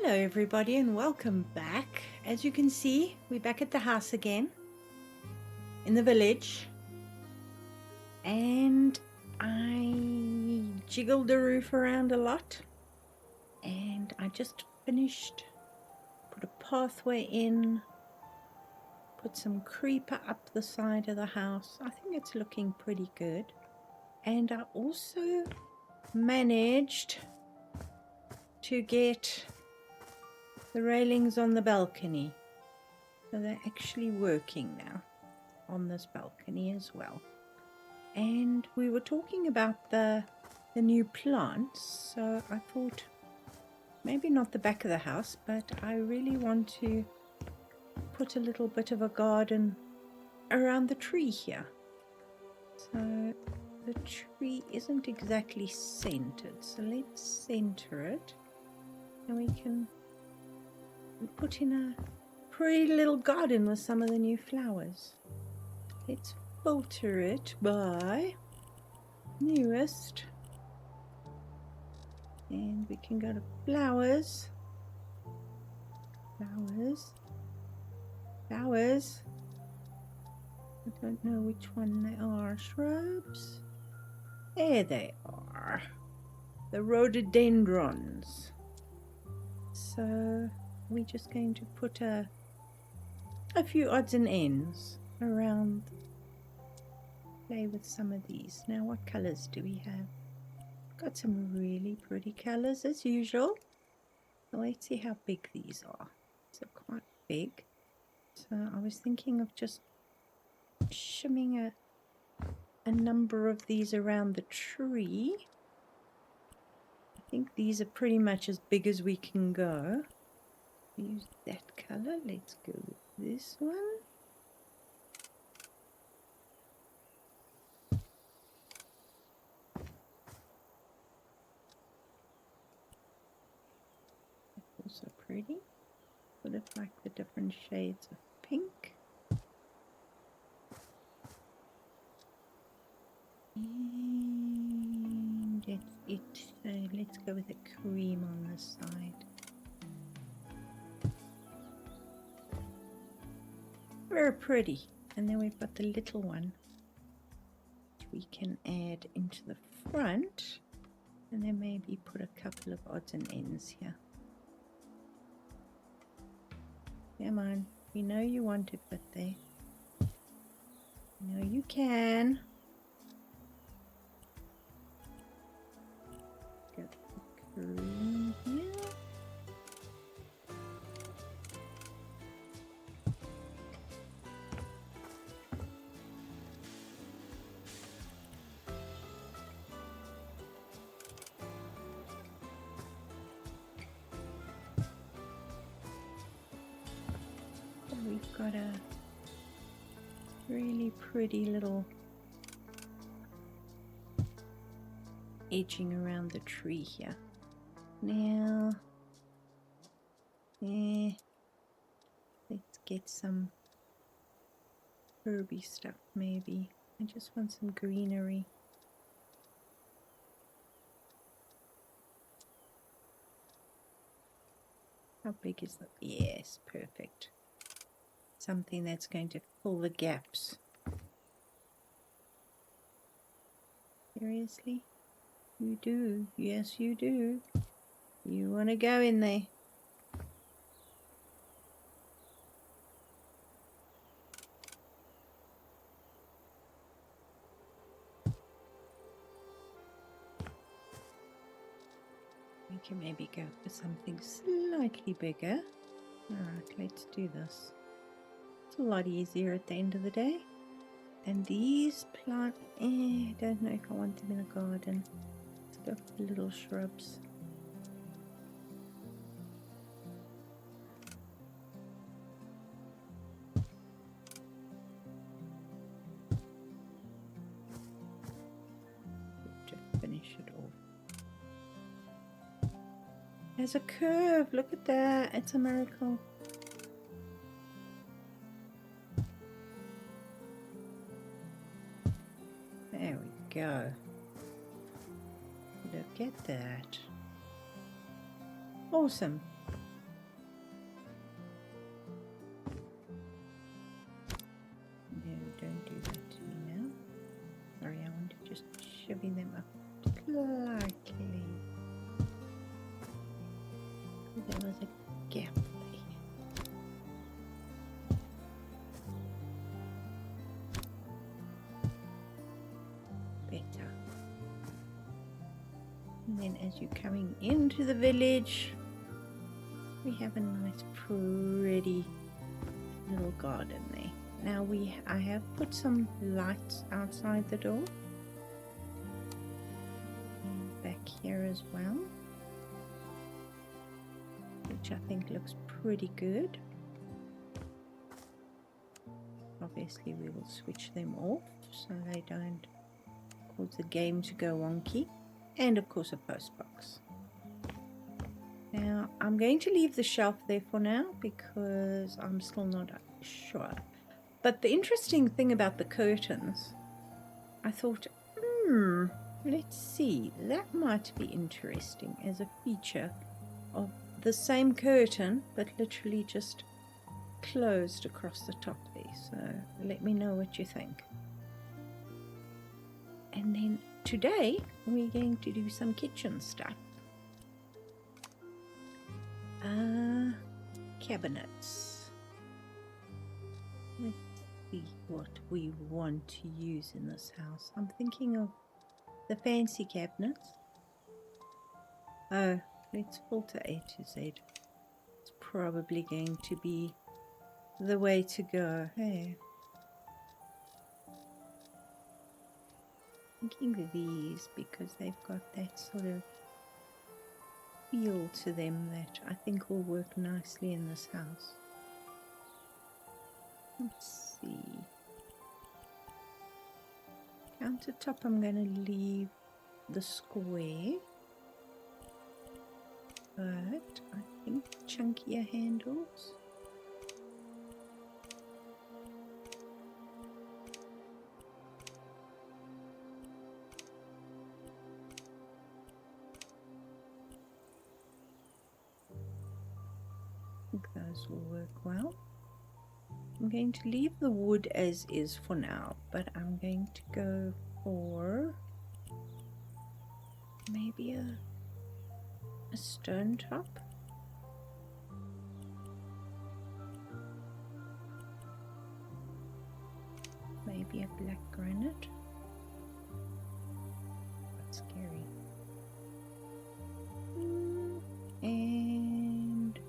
Hello everybody and welcome back. As you can see, we're back at the house again in the village, and I jiggled the roof around a lot, and I just finished, put a pathway in, put some creeper up the side of the house. I think it's looking pretty good, and I also managed to get the railings on the balcony, so they're actually working now on this balcony as well. And we were talking about the new plants, so I thought maybe not the back of the house, but I really want to put a little bit of a garden around the tree here. So the tree isn't exactly centered, so let's center it, and we can put in a pretty little garden with some of the new flowers. Let's filter it by newest, and we can go to flowers, flowers. I don't know which one they are. Shrubs, there they are, the rhododendrons. So we're just going to put a few odds and ends around, play with some of these. Now, what colors do we have? Got some really pretty colors as usual. Let's see how big these are. So quite big. So I was thinking of just shimming a number of these around the tree. I think these are pretty much as big as we can go. Use that color. Let's go with this one. That's also pretty. Sort of like the different shades of pink. And that's it. So let's go with a cream on this side. Very pretty. And then we've got the little one which we can add into the front, and then maybe put a couple of odds and ends here. Come on, we know you want to put there. No, you can. Get the cream here. So we've got a really pretty little edging around the tree here. Now, let's get some herby stuff maybe. I just want some greenery. How big is that? Yes, perfect. Something that's going to fill the gaps. Seriously? You do. Yes, you do. You want to go in there. We can maybe go for something slightly bigger. Alright, let's do this. It's a lot easier at the end of the day. And these plants, I don't know if I want them in a garden. Let's go for little shrubs. To finish it off. There's a curve, look at that, it's a miracle. There we go. Look at that. Awesome. there was a gap there. Better. And then as you're coming into the village, we have a nice pretty little garden there. Now I have put some lights outside the door. And back here as well, which I think looks pretty good. Obviously we will switch them off so they don't cause the game to go wonky. And of course a post box. Now I'm going to leave the shelf there for now because I'm still not sure. But the interesting thing about the curtains, I thought, let's see, that might be interesting as a feature of the same curtain, but literally just closed across the top there. So let me know what you think. And then today we're going to do some kitchen stuff. Cabinets. Let's see what we want to use in this house. I'm thinking of the fancy cabinets. Oh, let's filter A to Z. It's probably going to be the way to go. Hey, thinking of these because they've got that sort of feel to them that I think will work nicely in this house. Let's see. Countertop, I'm going to leave the square, but I think chunkier handles. I think those will work well. I'm going to leave the wood as is for now, but I'm going to go for maybe a stone top. Maybe a black granite. That's scary. And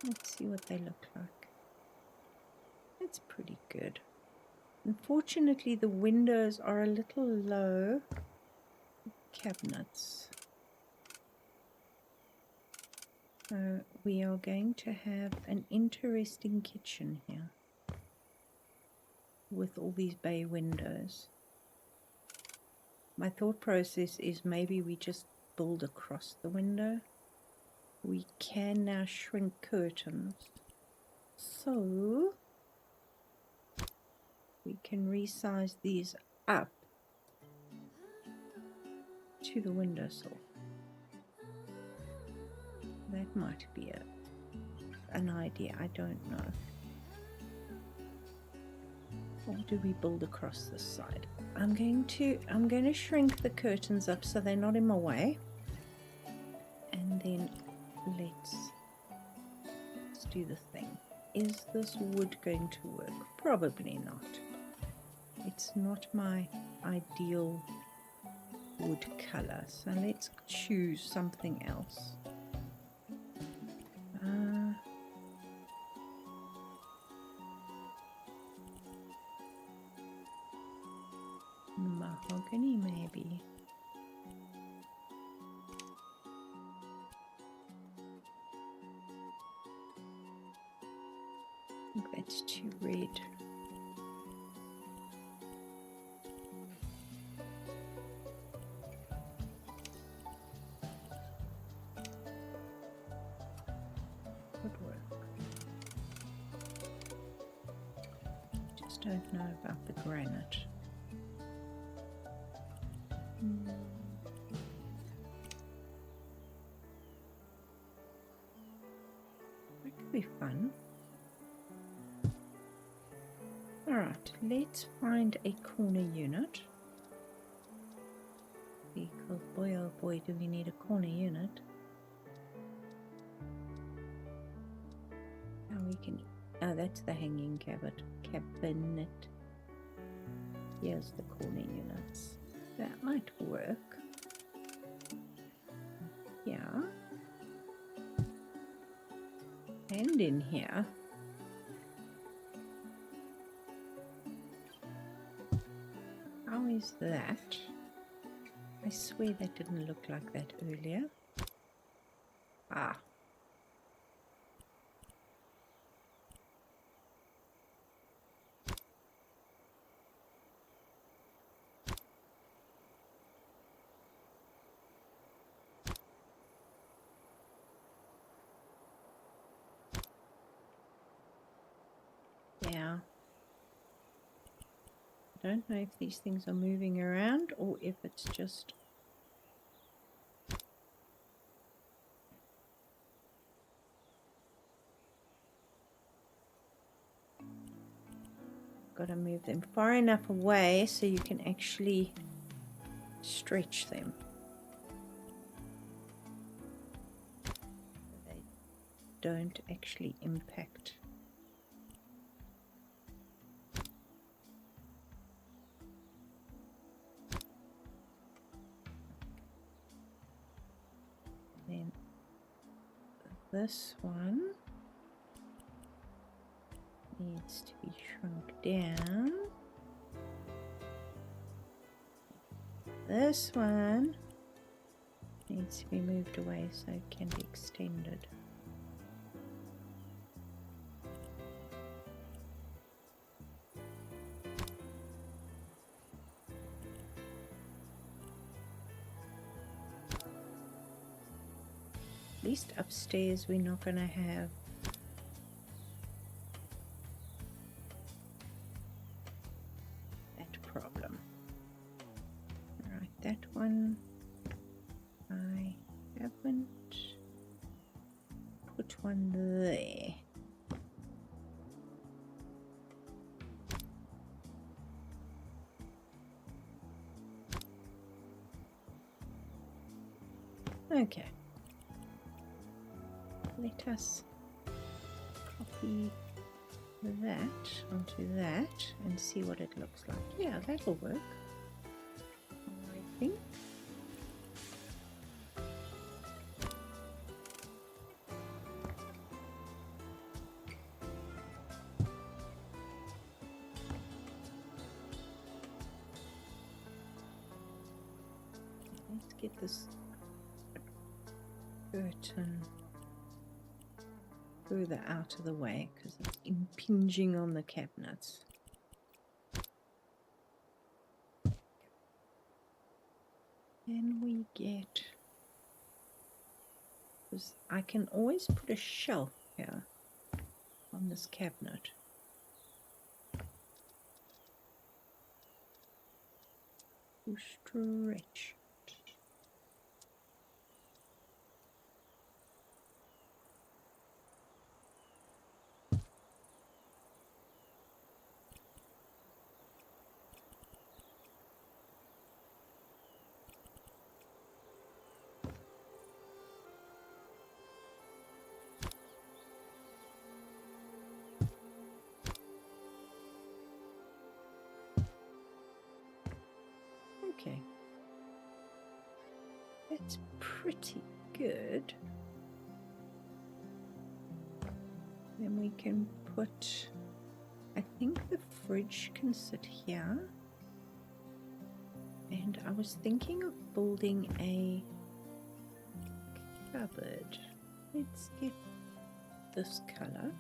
let's see what they look like. It's pretty good. Unfortunately, the windows are a little low. Cabinets. So we are going to have an interesting kitchen here with all these bay windows. My thought process is maybe we just build across the window. We can now shrink curtains, so we can resize these up to the windowsill. That might be an idea, I don't know. Or do we build across this side? I'm going to shrink the curtains up so they're not in my way, and then let's do the thing. Is this wood going to work? Probably not. It's not my ideal wood color, so let's choose something else. Mahogany maybe. I think that's too red. Would work. Just don't know about the granite. That could be fun. let's find a corner unit. Because boy oh boy do we need a corner unit. Now we can, oh that's the hanging cabinet. Here's the corner units. That might work. Yeah. And in here. How is that? I swear that didn't look like that earlier. Ah. Yeah. I don't know if these things are moving around or if it's just got to move them far enough away so you can actually stretch them. They don't actually impact. Then this one needs to be shrunk down. This one needs to be moved away so it can be extended. At least upstairs we're not going to have that problem. Right, that one I haven't put one there. Okay. Let us copy that onto that and see what it looks like. Yeah, that'll work, I think. Let's get this curtain further out of the way because it's impinging on the cabinets. Then we get, because I can always put a shelf here on this cabinet. To stretch. Okay, that's pretty good. Then we can put, I think the fridge can sit here. And I was thinking of building a cupboard. Let's get this color.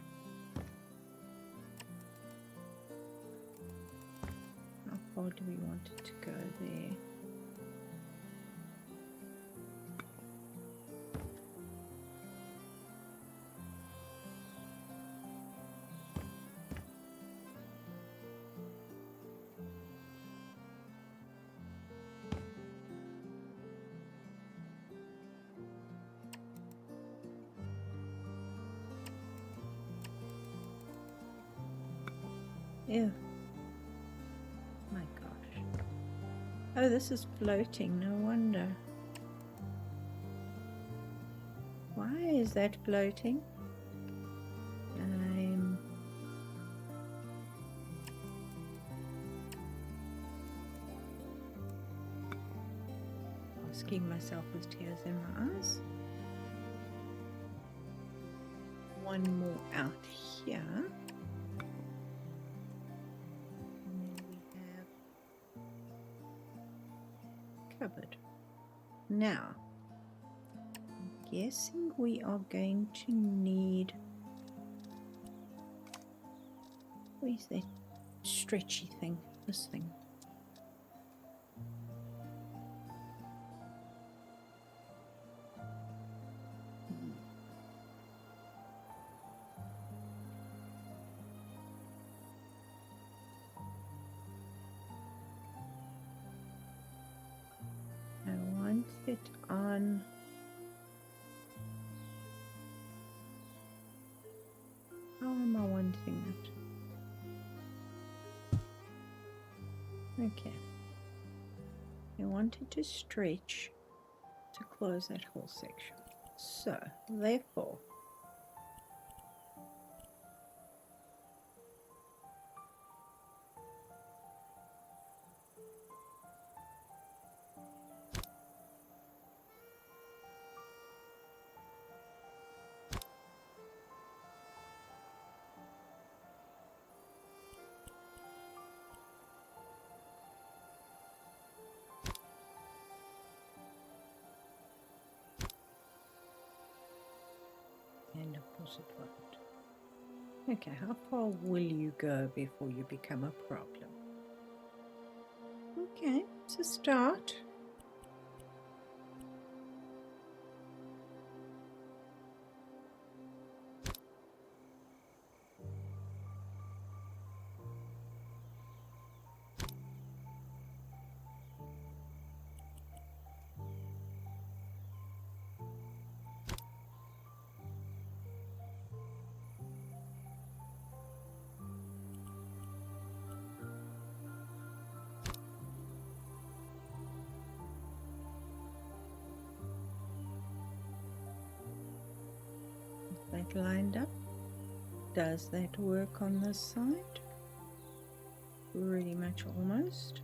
How far do we want it to go there? Yeah, Oh, this is floating, no wonder. Why is that floating? I'm asking myself with tears in my eyes. One more out here. And then we have cupboard. Now, I'm guessing we are going to need... Where's that stretchy thing? This thing. I want it on... How am I wanting it? Okay. I want it to stretch to close that whole section. So, therefore, and of course it won't. Okay, how far will you go before you become a problem? Okay, it's a start. That lined up. Does that work on this side? Pretty much almost.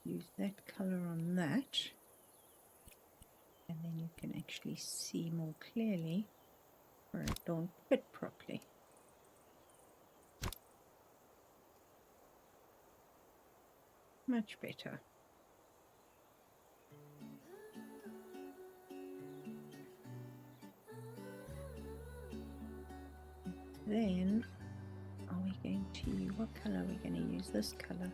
Use that color on that, and then you can actually see more clearly where it don't fit properly. Much better. Then, are we going to use, what color are we going to use? This color.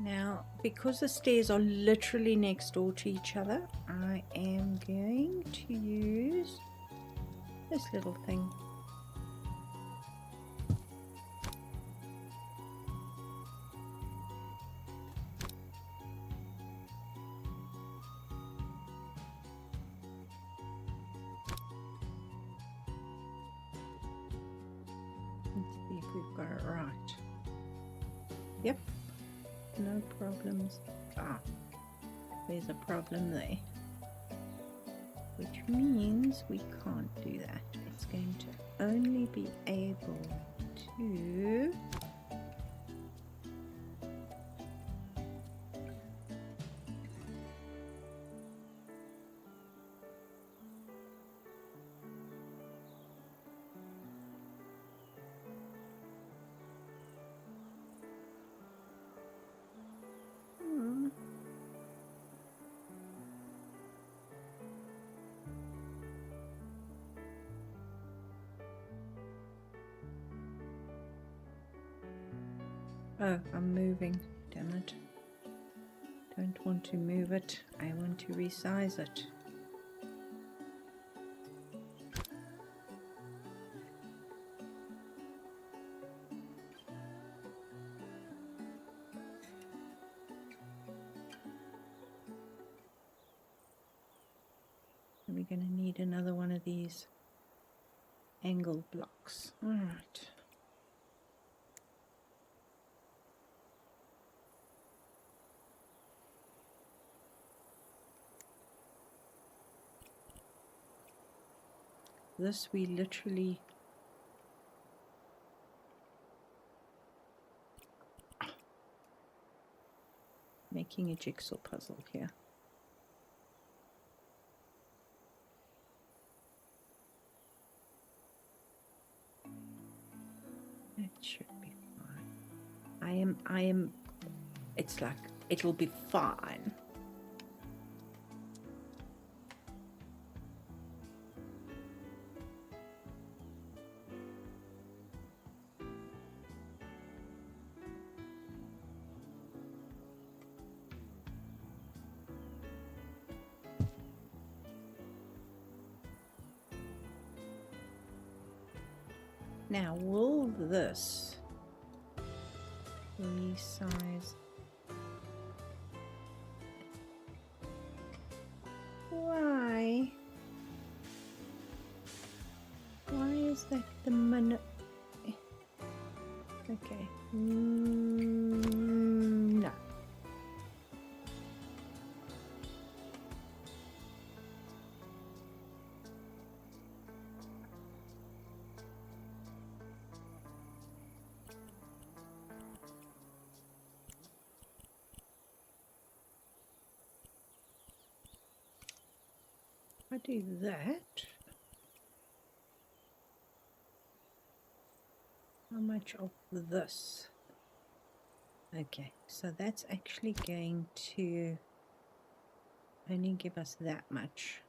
Now, because the stairs are literally next door to each other, I am going to use this little thing. Let's see if we've got it right. Yep, no problems. Ah, there's a problem there, which means we can't do that. It's going to only be able to Oh, I'm moving. Damn it. Don't want to move it. I want to resize it. We're going to need another one of these angle blocks. All right. This we literally making a jigsaw puzzle here. It should be fine. I am, it's like, it'll be fine. Now, will this resize? Why? Why is that the minute? Okay. No. I do that. How much of this? Okay, so that's actually going to only give us that much.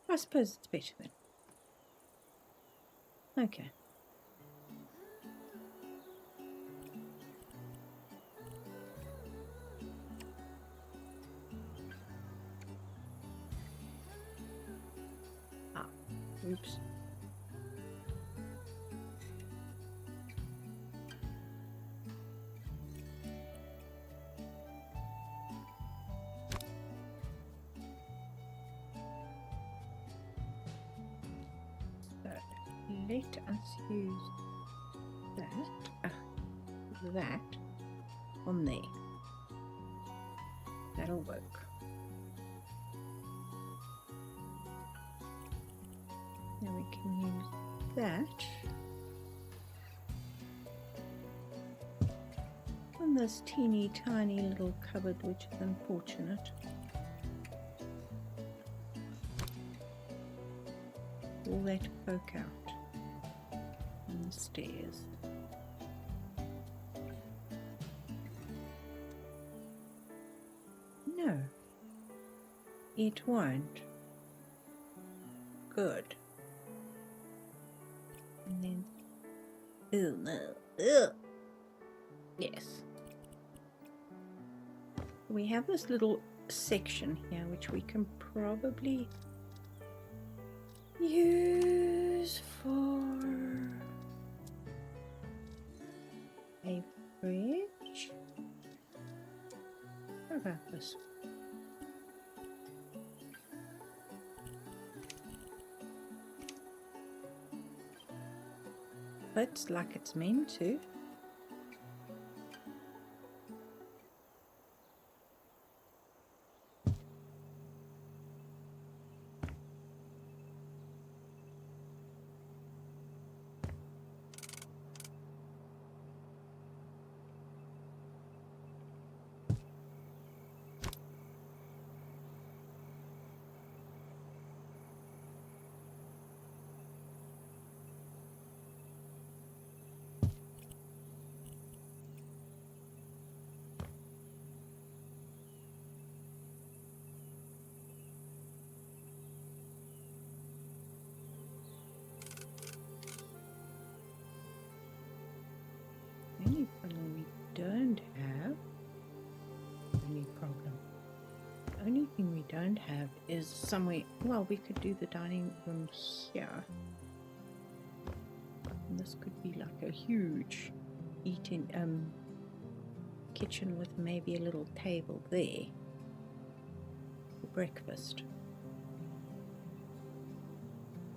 I suppose it's better then. Okay. Ah, oops. Let us use that on there. That'll work. Now we can use that on this teeny tiny little cupboard, which is unfortunate. Will that poke out on the stairs? No, it won't. Good. And then, oh no, ugh. Yes. We have this little section here which we can probably use for a fridge. What about this? Fits like it's meant to. only problem we don't have, only problem. The only thing we don't have is somewhere, well, we could do the dining room here. And this could be like a huge eating kitchen with maybe a little table there for breakfast.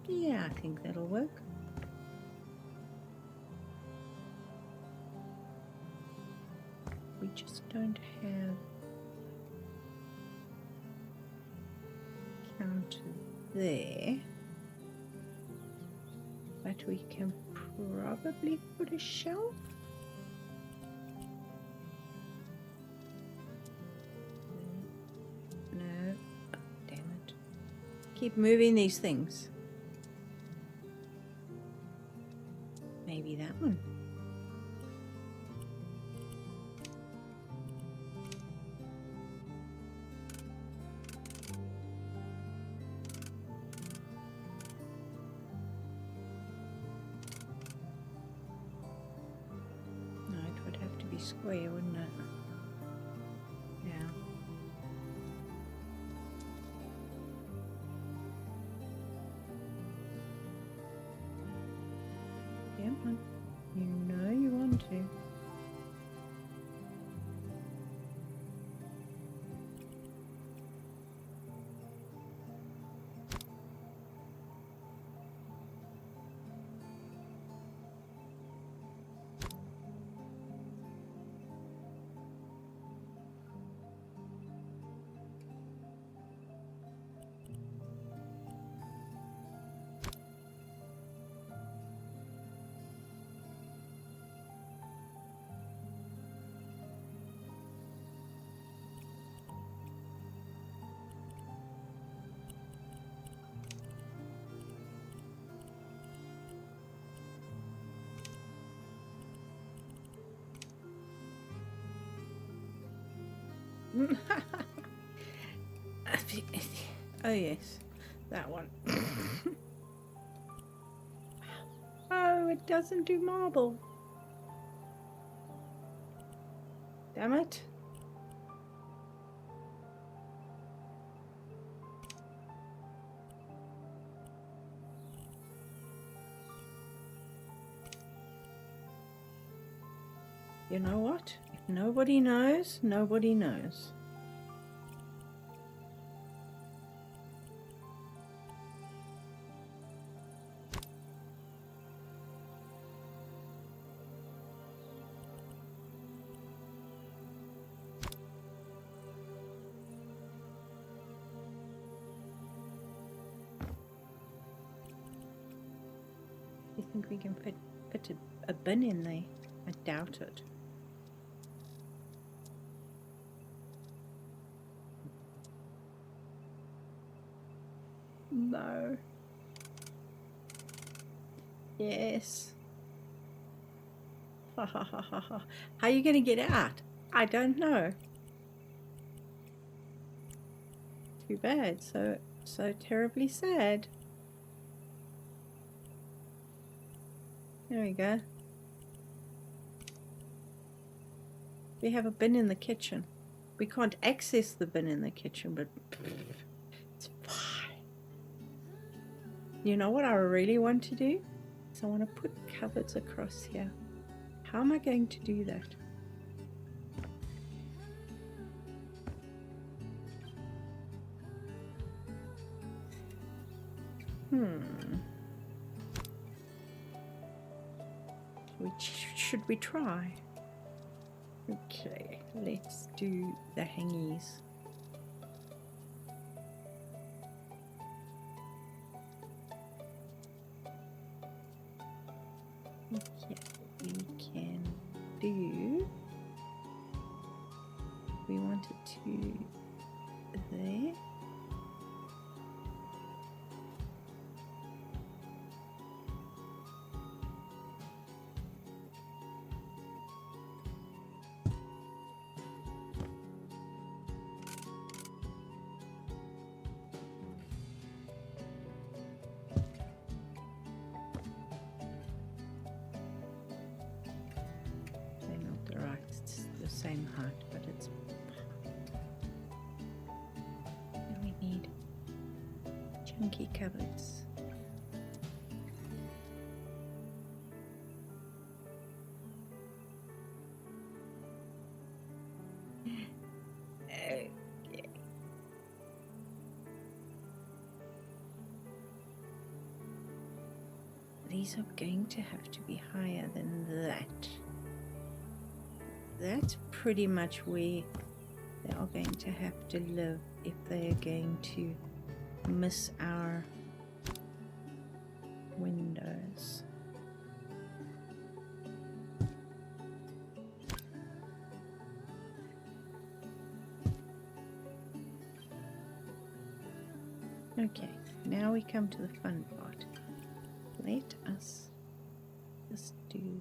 Yeah, I think that'll work. We just don't have counter there, but we can probably put a shelf. No, oh, damn it. Keep moving these things. Maybe that one. No, it would have to be square, wouldn't it? Yeah. Come on. You know you want to. Oh yes, that one. Oh, it doesn't do marble. Damn it. You know what? If nobody knows, nobody knows. You think we can fit a bin in there? I doubt it. No. Yes. Ha ha ha ha ha. How are you going to get out? I don't know. Too bad. So terribly sad. There we go. We have a bin in the kitchen. We can't access the bin in the kitchen, but it's fine. You know what I really want to do? Is I want to put cupboards across here. How am I going to do that? Which should we try? Okay, let's do the hangies. Okay, we can do. We want it to there. same height, but it's... And we need chunky cupboards. Okay. These are going to have to be higher than that. That's pretty much where they are going to have to live if they are going to miss our windows. Okay, now we come to the fun part. Let us just do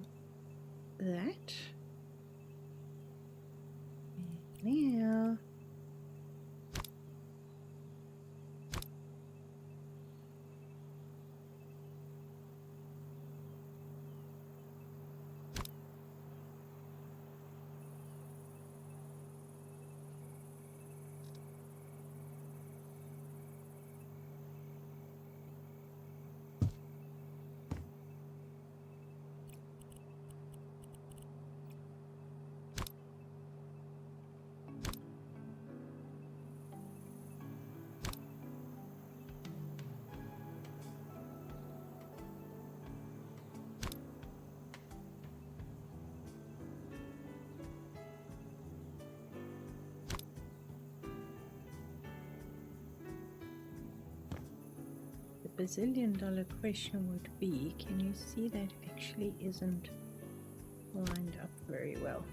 that. And now the bazillion-dollar question would be, can you see that actually isn't lined up very well?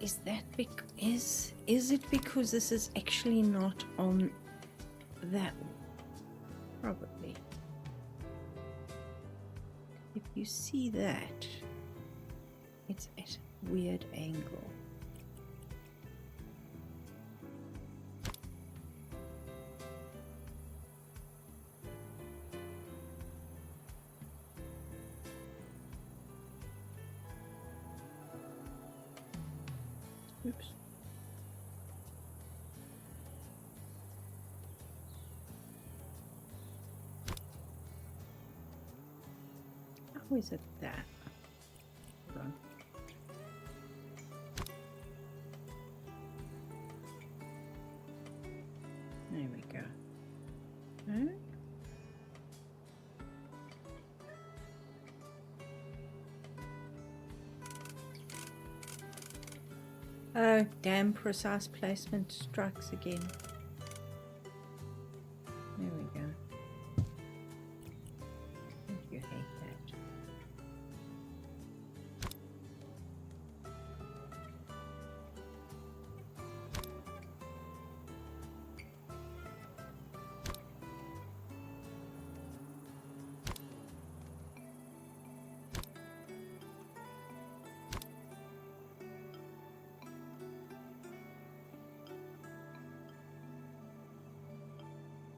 Is that is it because this is actually not on that one? Probably. If you see that, it's at a weird angle. Oops. How is it that? Hold on. There we go. Huh? Oh, damn precise placement strikes again. There we go. Don't you hate that?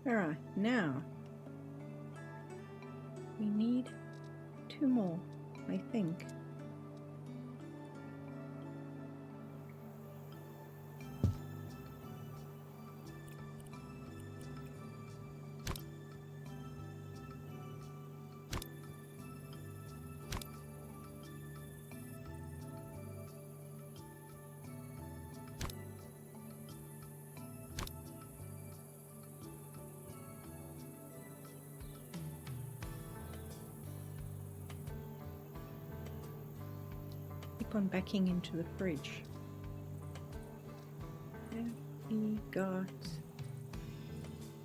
Alright, now we need 2 more, I think. keep on backing into the fridge. Have we got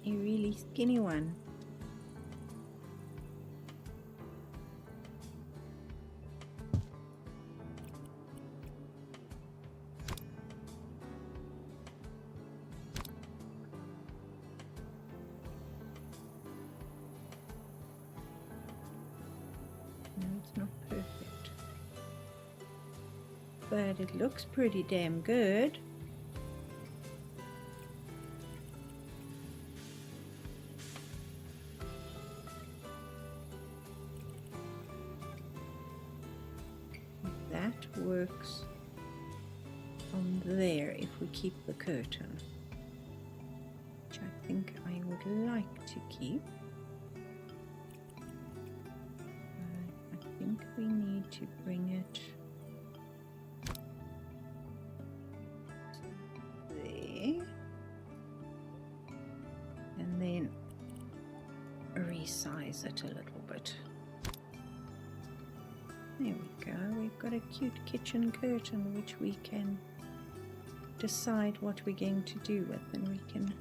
a really skinny one? No, it's not perfect, but it looks pretty damn good. That works on there if we keep the curtain, which I think I would like to keep. I think we need to bring it there and then resize it a little bit. There we go, we've got a cute kitchen curtain which we can decide what we're going to do with, and we can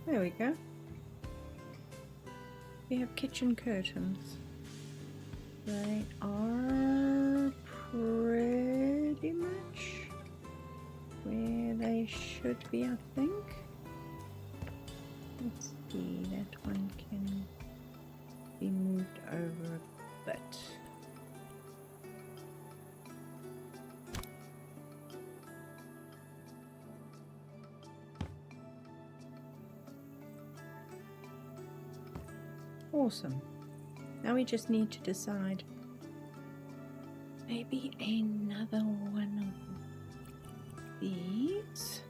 there we go. We have kitchen curtains. They are pretty much where they should be, I think. Let's see, that one can be moved over a bit. Awesome. Now we just need to decide maybe another one of these.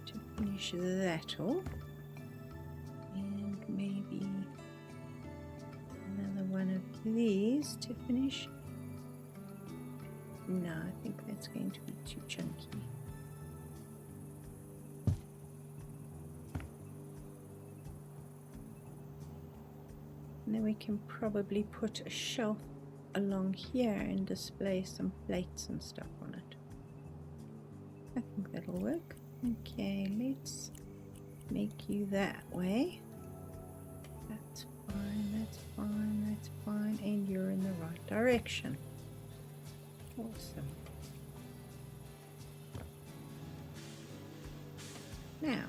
To finish that off. And maybe another one of these to finish. No, I think that's going to be too chunky. And then we can probably put a shelf along here and display some plates and stuff on it. I think that'll work. Okay, let's make you that way. That's fine, that's fine, that's fine, and you're in the right direction. Awesome. Now,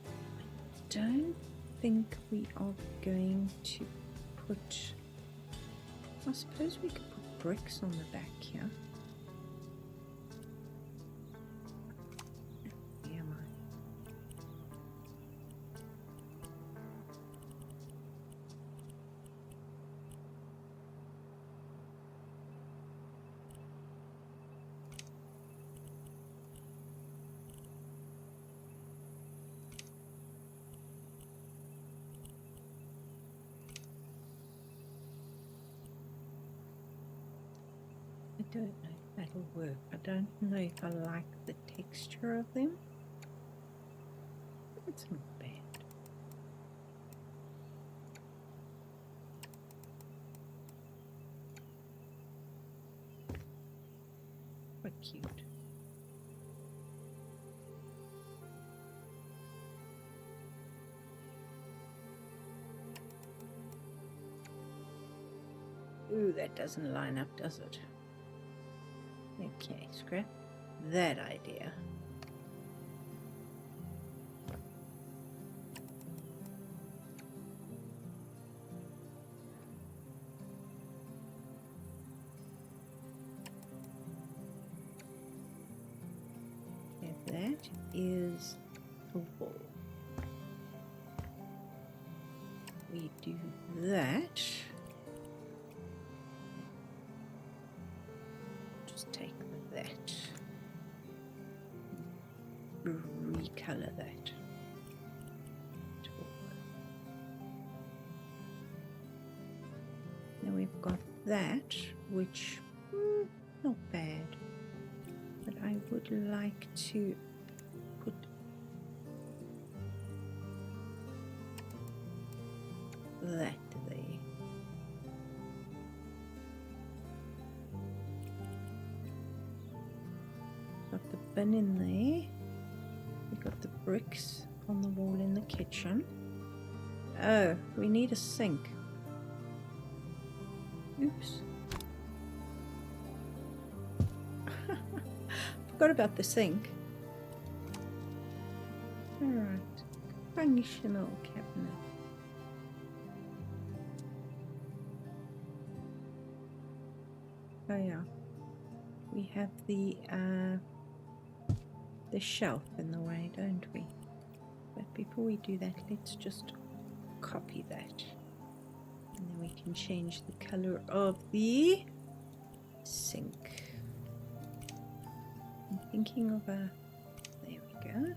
I don't think we are going to put, I suppose we could put bricks on the back here. Where am I? I don't know if that'll work. I don't know if I like the texture of them. It's not bad. What cute. Ooh, that doesn't line up, does it? Okay, scrap that idea. that is a wall. We do that. Just take that. Recolor that. Now we've got that, which not bad, but I would like to put that there. Got the bin in there. We got the bricks on the wall in the kitchen. Oh, we need a sink. Oops. Forgot about the sink. Alright. Functional cabinet. Oh yeah. We have the shelf in the way, don't we? But before we do that, let's just copy that. And then we can change the color of the sink. I'm thinking of a... There we go.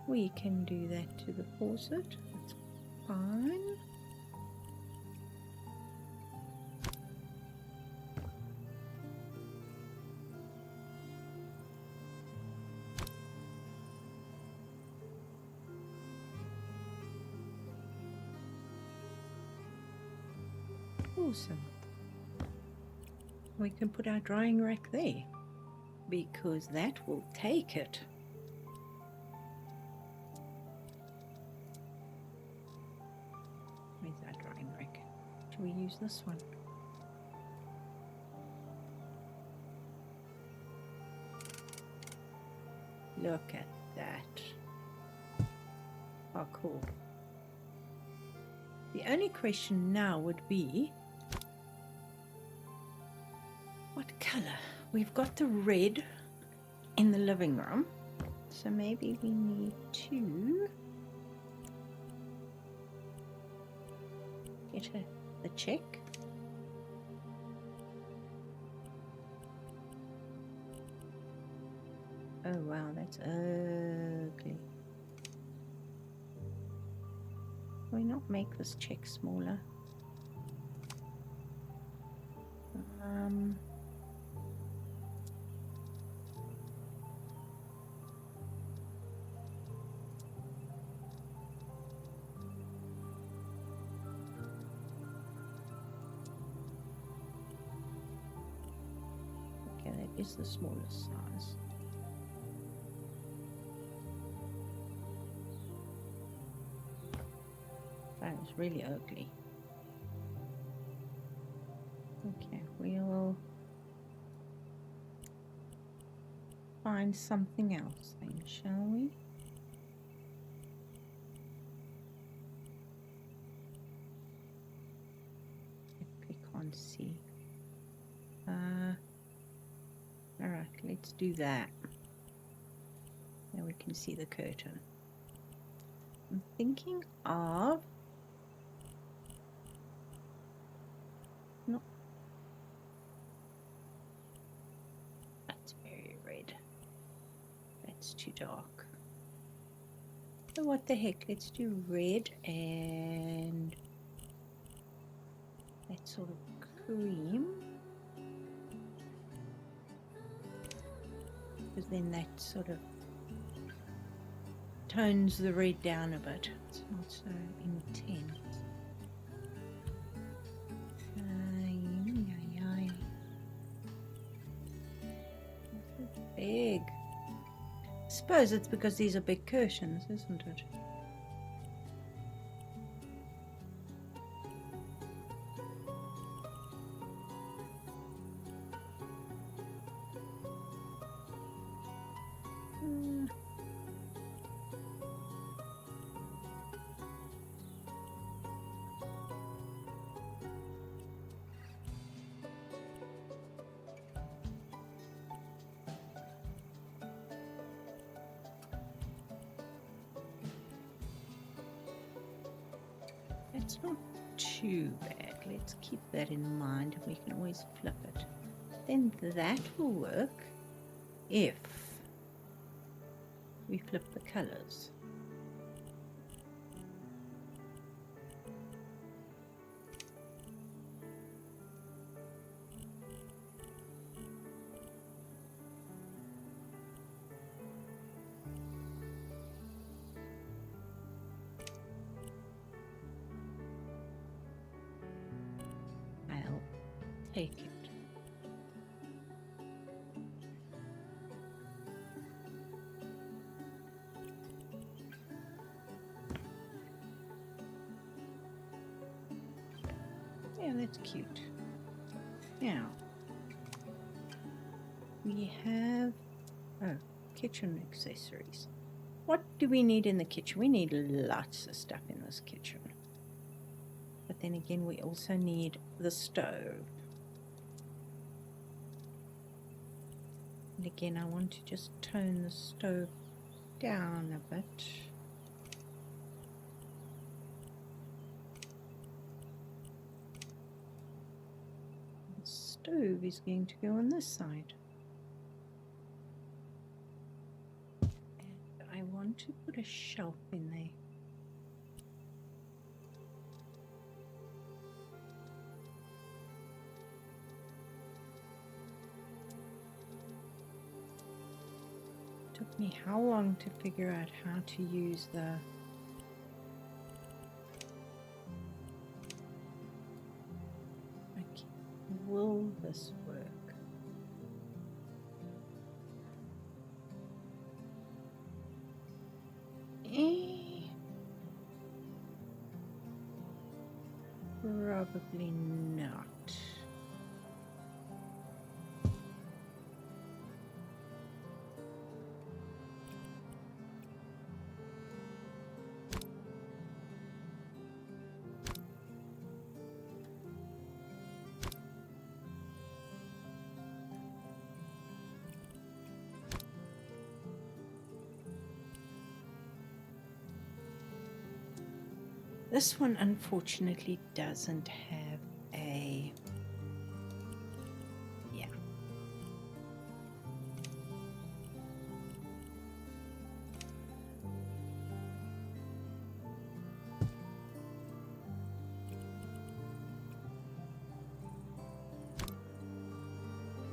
We can do that to the faucet. That's fine. Awesome. We can put our drying rack there because that will take it. Where's our drying rack? Should we use this one? Look at that. Oh, cool. The only question now would be, what color? We've got the red in the living room, so maybe we need to get the check. Oh wow, that's ugly. Can we not make this check smaller? Okay, that is the smallest size. That was really ugly. Okay, we'll find something else then, shall we? Click on C. Alright, let's do that. Now we can see the curtain. I'm thinking of... No. That's very red. That's too dark. So what the heck, let's do red and that sort of cream. Because then that sort of tones the red down a bit. It's not so intense. This is big. I suppose it's because these are big curtains, isn't it? It's not too bad. Let's keep that in mind, and we can always flip it. Then that will work if we flip the colors. I'll take it. Yeah, that's cute. Now, we have kitchen accessories. What do we need in the kitchen? We need lots of stuff in this kitchen. But then again, we also need the stove. And again, I want to just tone the stove down a bit. The stove is going to go on this side. And I want to put a shelf in there. Took me how long to figure out how to use the okay. Will this work? Probably not. This one unfortunately doesn't have a, yeah.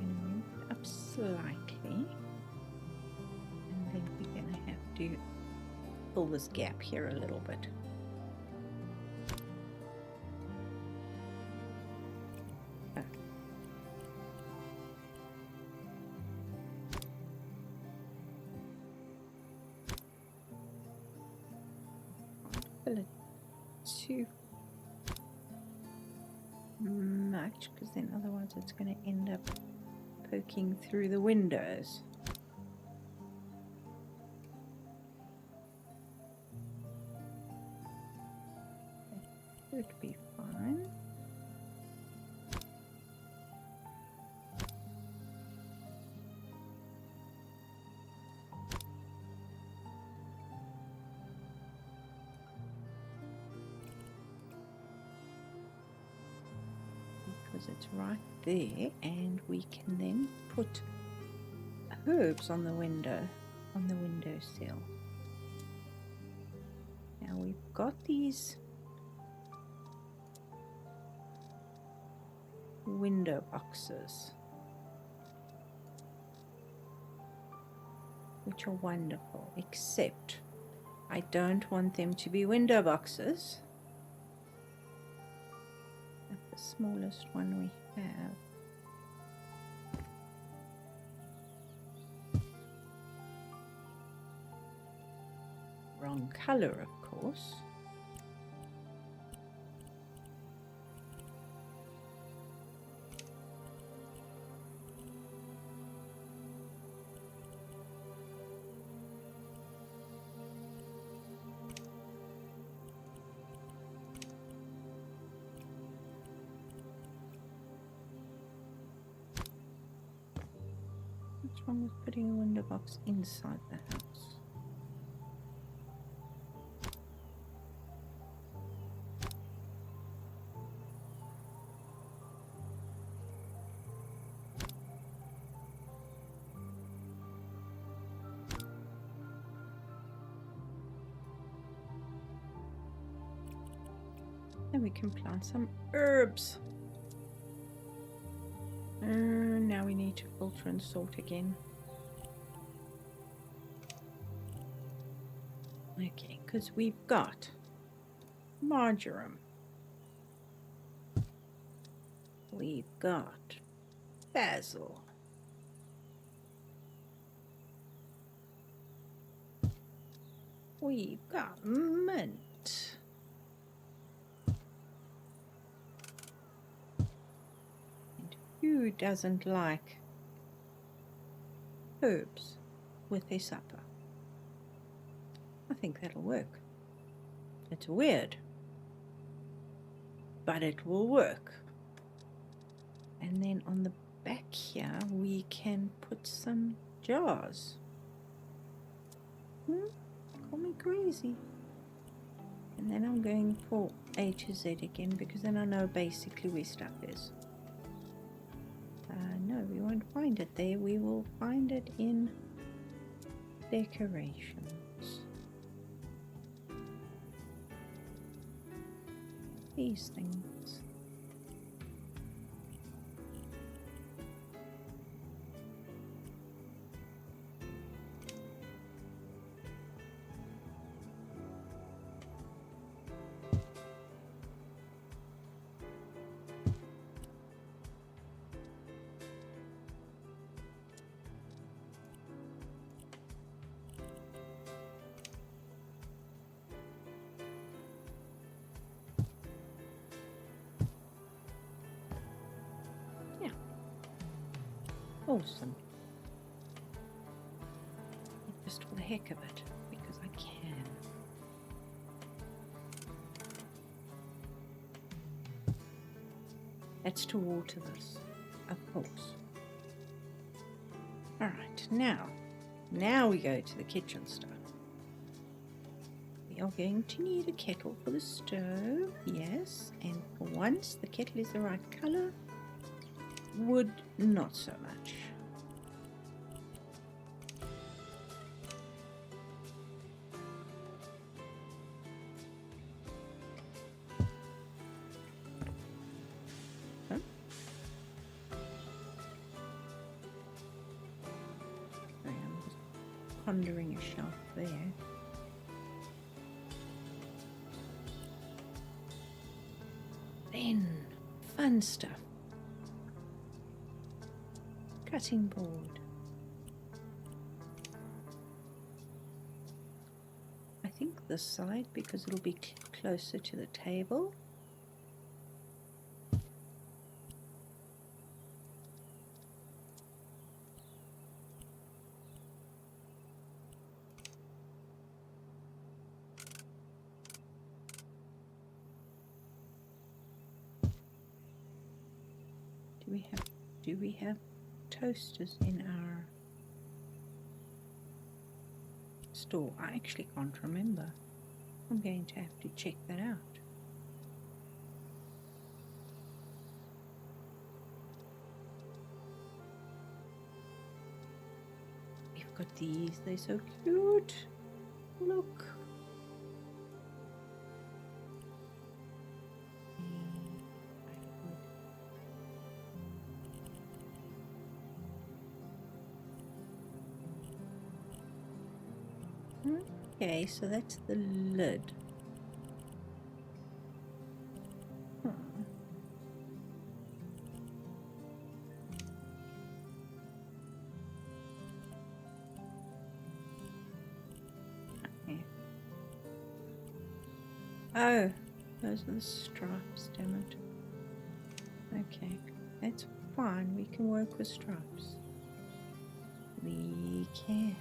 I'm going to move it up slightly, and then we're going to have to fill this gap here a little bit. Fill it too much, because then otherwise it's going to end up poking through the windows. That should be fine. Because it's right there, and we can then put herbs on the windowsill. Now we've got these window boxes, which are wonderful, except I don't want them to be window boxes. The smallest one we have. Wrong color, of course. What's wrong with putting a window box inside the house? we can plant some herbs. Now we need to filter and sort again. Okay, because we've got marjoram. We've got basil. We've got mint. And who doesn't like herbs with their supper? I think that'll work. It's weird, but it will work. And then on the back here, we can put some jars. Call me crazy. And then I'm going for A to Z again, because then I know basically where stuff is. No, we won't find it there. We will find it in decorations. These things. Awesome. Just for the heck of it, because I can. That's to water this, of course. Alright, now we go to the kitchen stuff. We are going to need a kettle for the stove, yes, and for once the kettle is the right color. Wood, not so much. Huh? Sorry, I'm just pondering a shelf there. Then, fun stuff. Cutting board. I think this side, because it'll be closer to the table. Do we have toasters in our store? I actually can't remember. I'm going to have to check that out. We've got these, they're so cute. Look. Okay, so that's the lid. Okay. Oh, those are the stripes, damn it. Okay, that's fine. We can work with stripes. We can.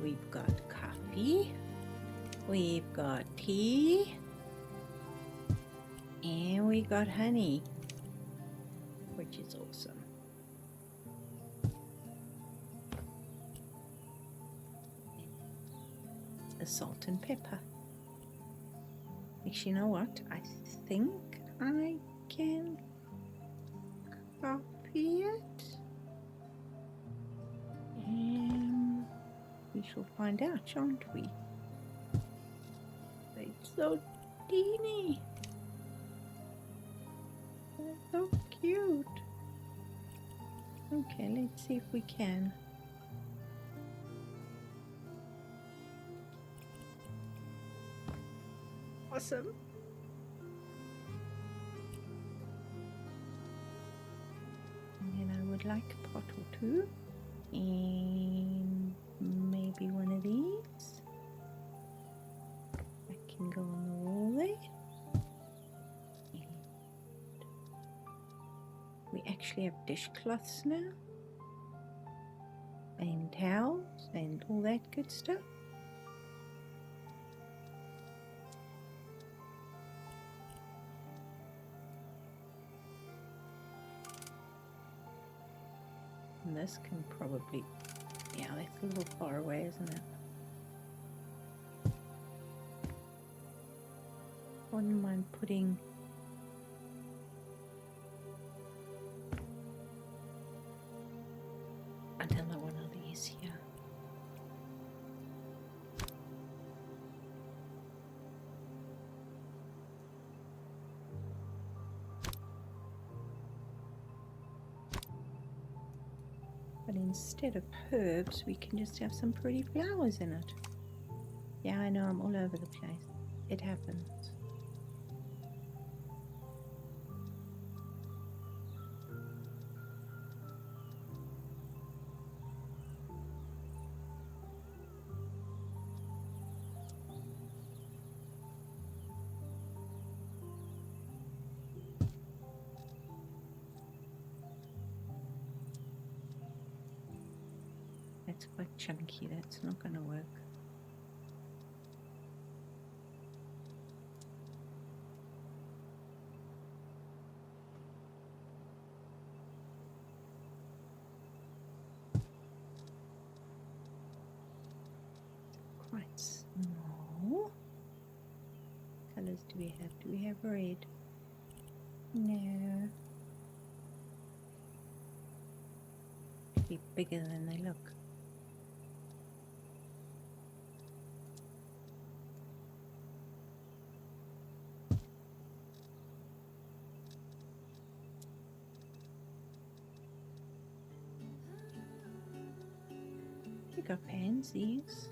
We've got coffee. We've got tea. And we got honey, which is awesome. The salt and pepper. Actually, you know what? I think I can copy it. And we shall find out, shan't we? It's so teeny. So cute. Okay, let's see if we can. Awesome. And then I would like a pot or two. And maybe one of these. That can go on the wall there. We actually have dishcloths now, and towels, and all that good stuff. And this can probably, yeah, that's a little far away, isn't it? Wouldn't mind putting another one of these here. But instead of herbs, we can just have some pretty flowers in it. Yeah, I know I'm all over the place. It happens. That's quite chunky. That's not going to work. Quite small. Colors do we have? Do we have red? No. Be bigger than they look. We got pansies.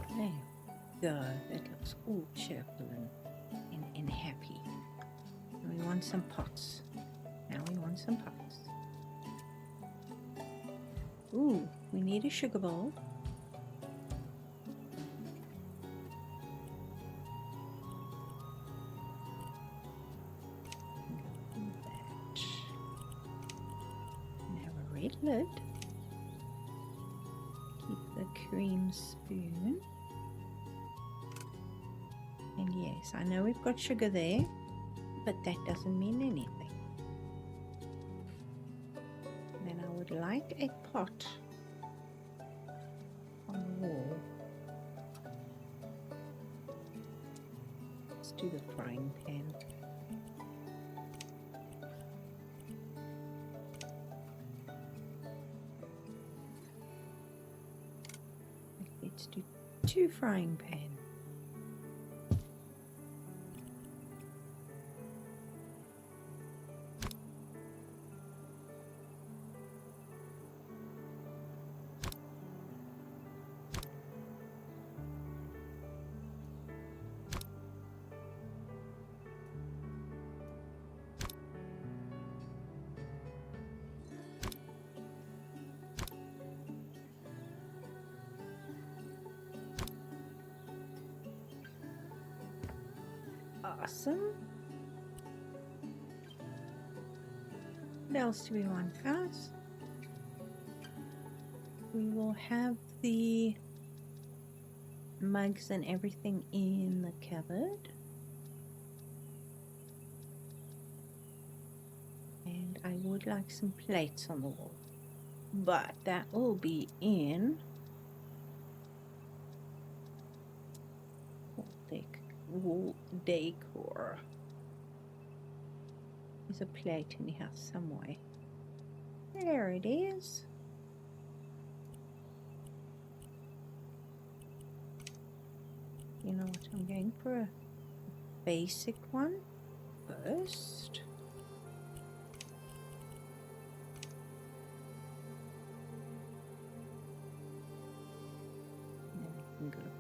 There we go. That looks all cheerful and happy. And we want some pots. Now we want some pots. Ooh, we need a sugar bowl. That. And have a red lid. Keep the cream spoon. And yes, I know we've got sugar there, but that doesn't mean anything. Then I would like a pot on the wall. Let's do the frying pan. Let's do 2 frying pans. Awesome. What else do we want, guys? We will have the mugs and everything in the cupboard. And I would like some plates on the wall. But that will be in wall decor. There's a plate in here somewhere. There it is. You know what? I'm going for a basic one first. And then we can go from there.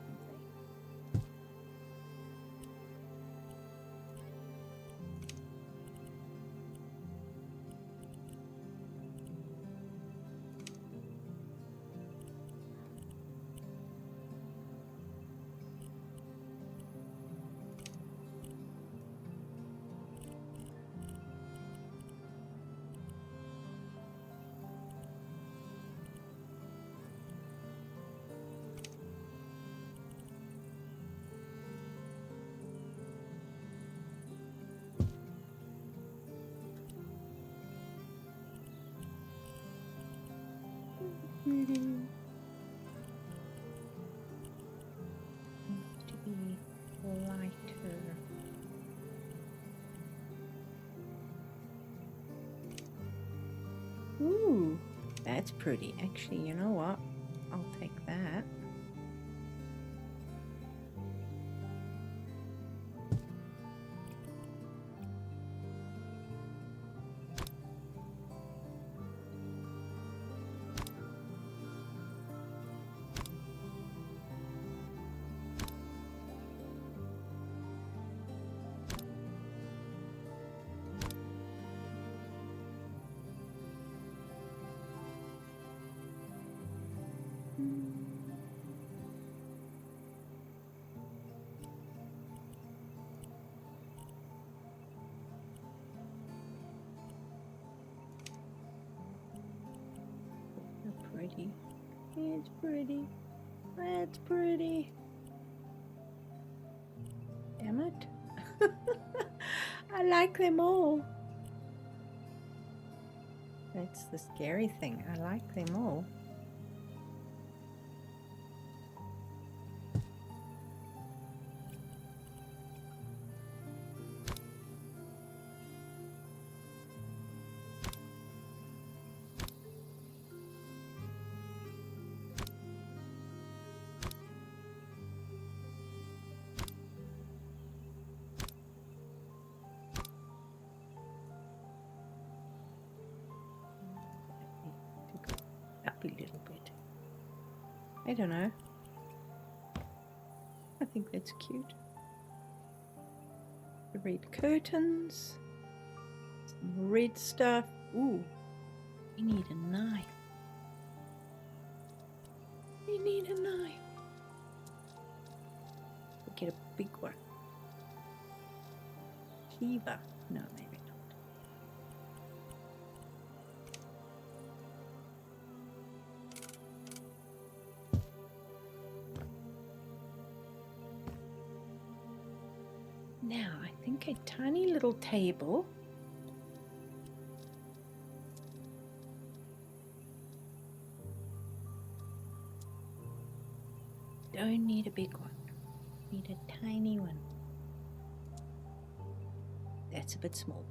Needs to be lighter. Ooh, that's pretty. Actually, you know what? I'll take that. Pretty. It's pretty. That's pretty. Damn it. I like them all. That's the scary thing. I like them all. A little bit. I don't know. I think that's cute. The red curtains. Some red stuff. Ooh, we need a knife. We need a knife. We'll get a big one. Shiva. No, maybe not. Now, I think a tiny little table. Don't need a big one. Need a tiny one. That's a bit smaller.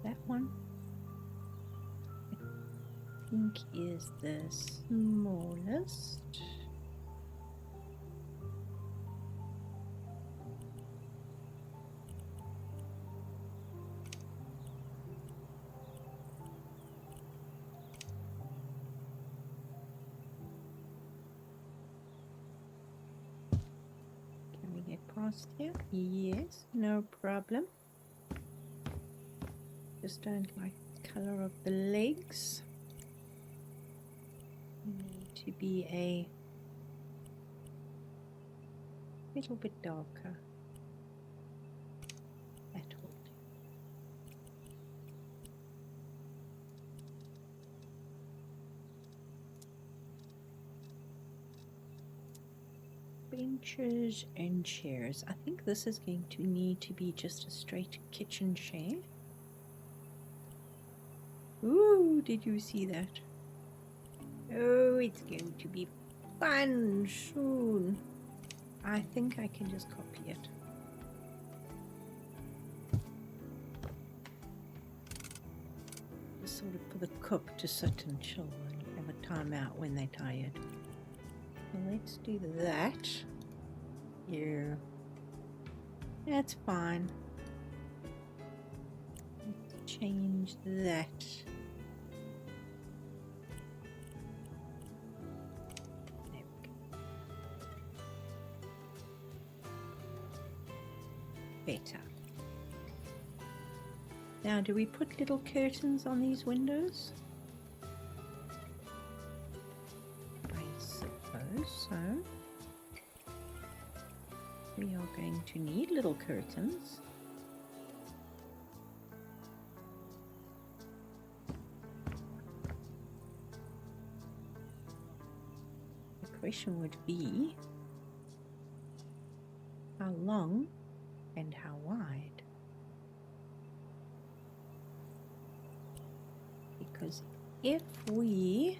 That one, I think, is the smallest. Past here? Yes, no problem. Just don't like the color of the legs. Need to be a little bit darker. That will do. Benches and chairs. I think this is going to need to be just a straight kitchen chair. Ooh, did you see that? Oh, it's going to be fun soon. I think I can just copy it. Just sort of for the cook to sit and chill and have a time out when they're tired. So let's do that. Here. That's fine. Let's change that. There we go. Better. Now, do we put little curtains on these windows? I suppose so. We are going to need little curtains. The question would be, how long and how wide? Because if we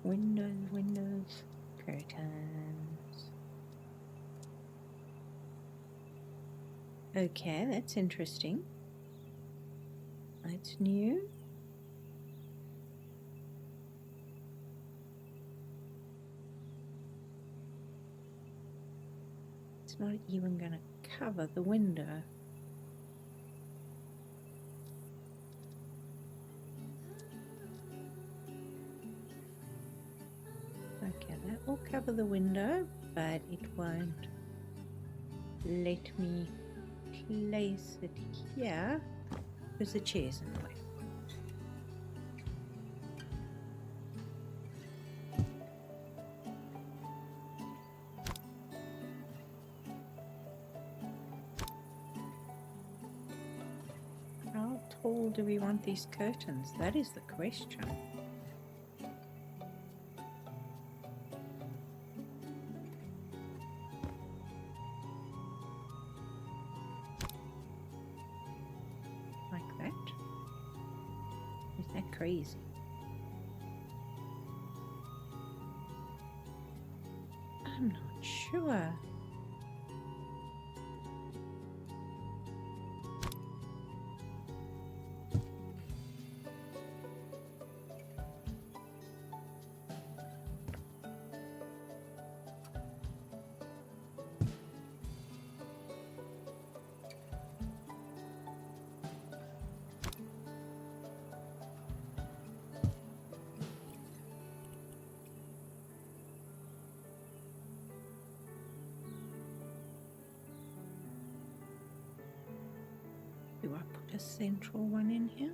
windows, curtains. Okay, that's interesting. That's new. It's not even going to cover the window. Okay, that will cover the window, but it won't let me place it here because the chair's in the way. How tall do we want these curtains? That is the question. Crazy. I'm not sure. Do I put a central one in here?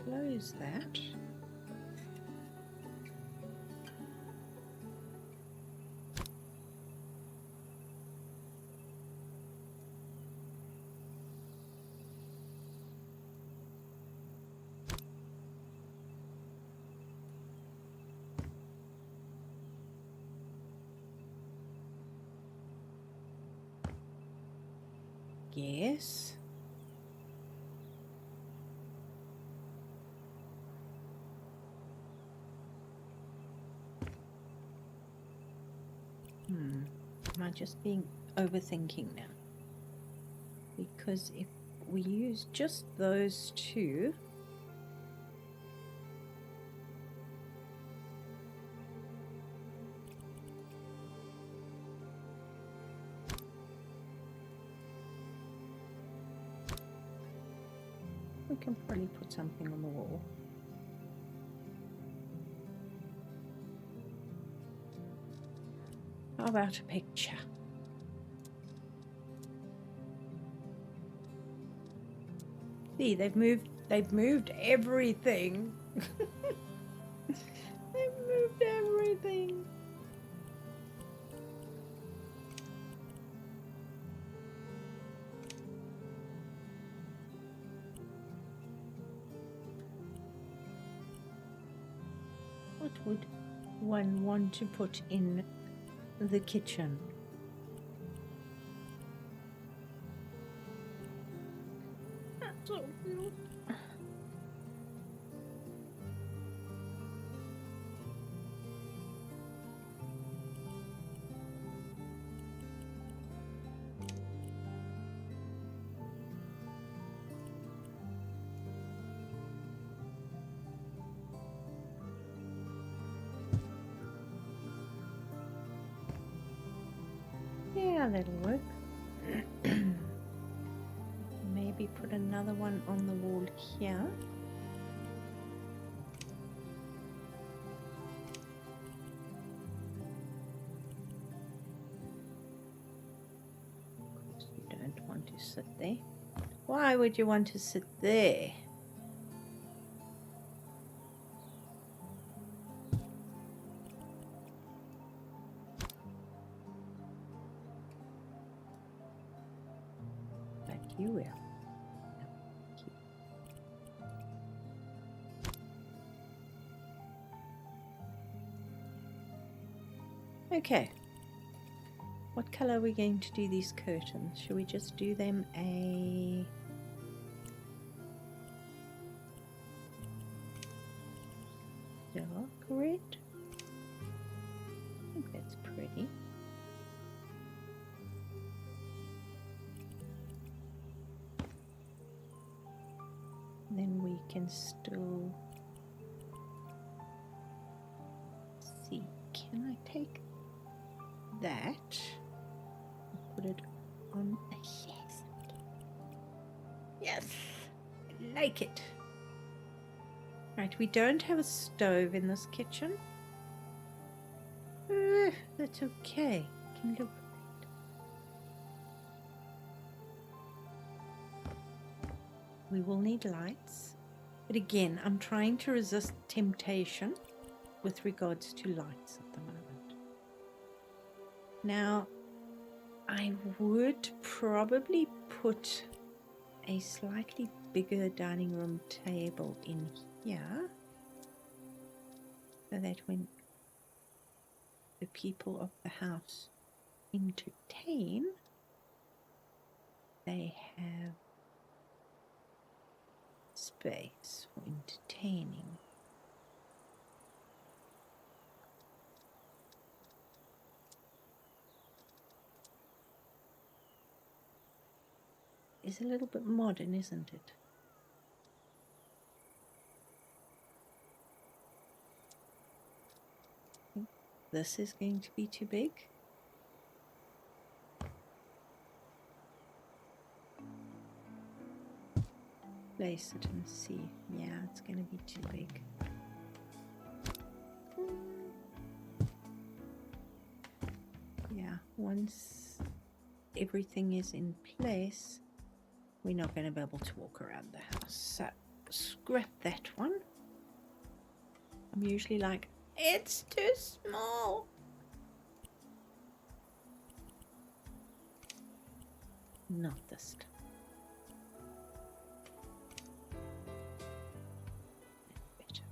Close that. Yes. Am I just being overthinking now? Because if we use just those two, can probably put something on the wall. How about a picture? See, they've moved everything. They've moved everything. What would one want to put in the kitchen? That's so cute. Yeah, that'll work. Maybe put another one on the wall here. Of course, you don't want to sit there. Why would you want to sit there? But you will. Okay. What color are we going to do these curtains? Should we just do them a dark red? I think that's pretty. Then we can still see. Can I take that and put it on? Yes. Yes. I like it. Right, we don't have a stove in this kitchen. That's okay. Can live with it. We will need lights. But again, I'm trying to resist temptation with regards to lights at the moment. Now, I would probably put a slightly bigger dining room table in here so that when the people of the house entertain, they have space for entertaining. It's a little bit modern, isn't it? This is going to be too big. Place it and see. Yeah, it's going to be too big. Yeah, once everything is in place, we're not going to be able to walk around the house. So scrap that one. I'm usually like, it's too small. Not this time. Better.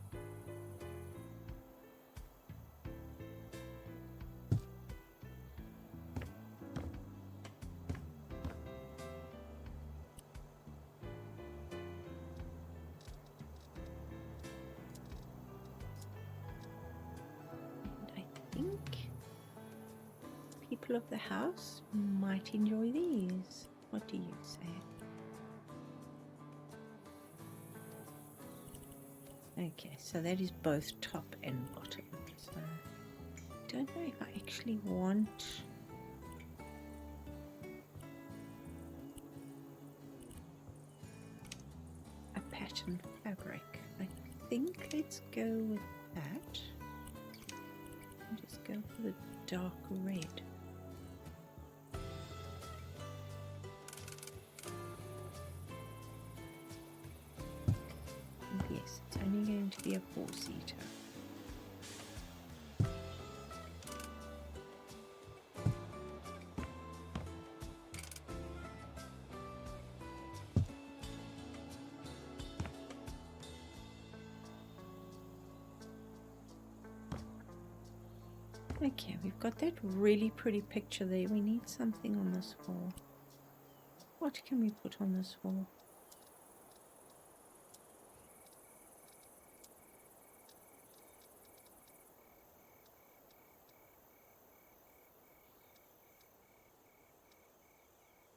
And I think people of the house might enjoy these. What do you say? Okay, so that is both top and bottom. So I don't know if I actually want a satin fabric. I think let's go with that. And just go for the dark red. And yes, it's only going to be a 4-seater. Okay, we've got that really pretty picture there. We need something on this wall. What can we put on this wall?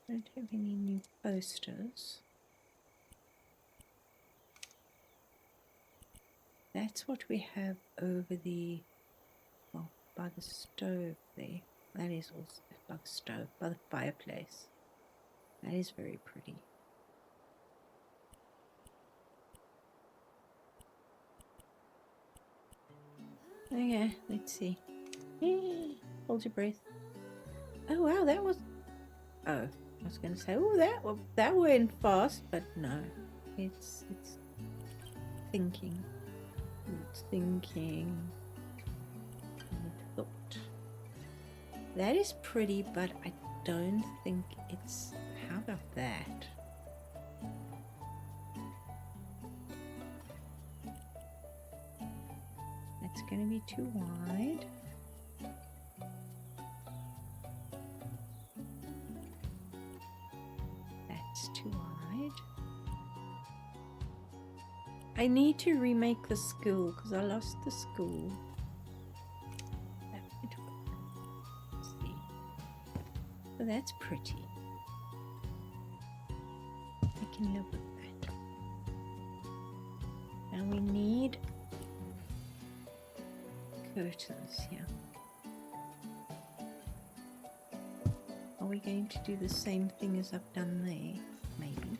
Don't have any new posters. That's what we have over the, well, by the stove there. That is also by the stove, by the fireplace. That is very pretty. Okay, let's see. Hold your breath. Oh wow, that was... Oh, I was going to say, oh, that went fast, but no. It's thinking. It's thinking. Thought. That is pretty, but I don't think it's... How about that? That's going to be too wide. That's too wide. I need to remake the school because I lost the school. Let's see. So that's pretty. I can live with that. Now we need curtains here. Are we going to do the same thing as I've done there? Maybe.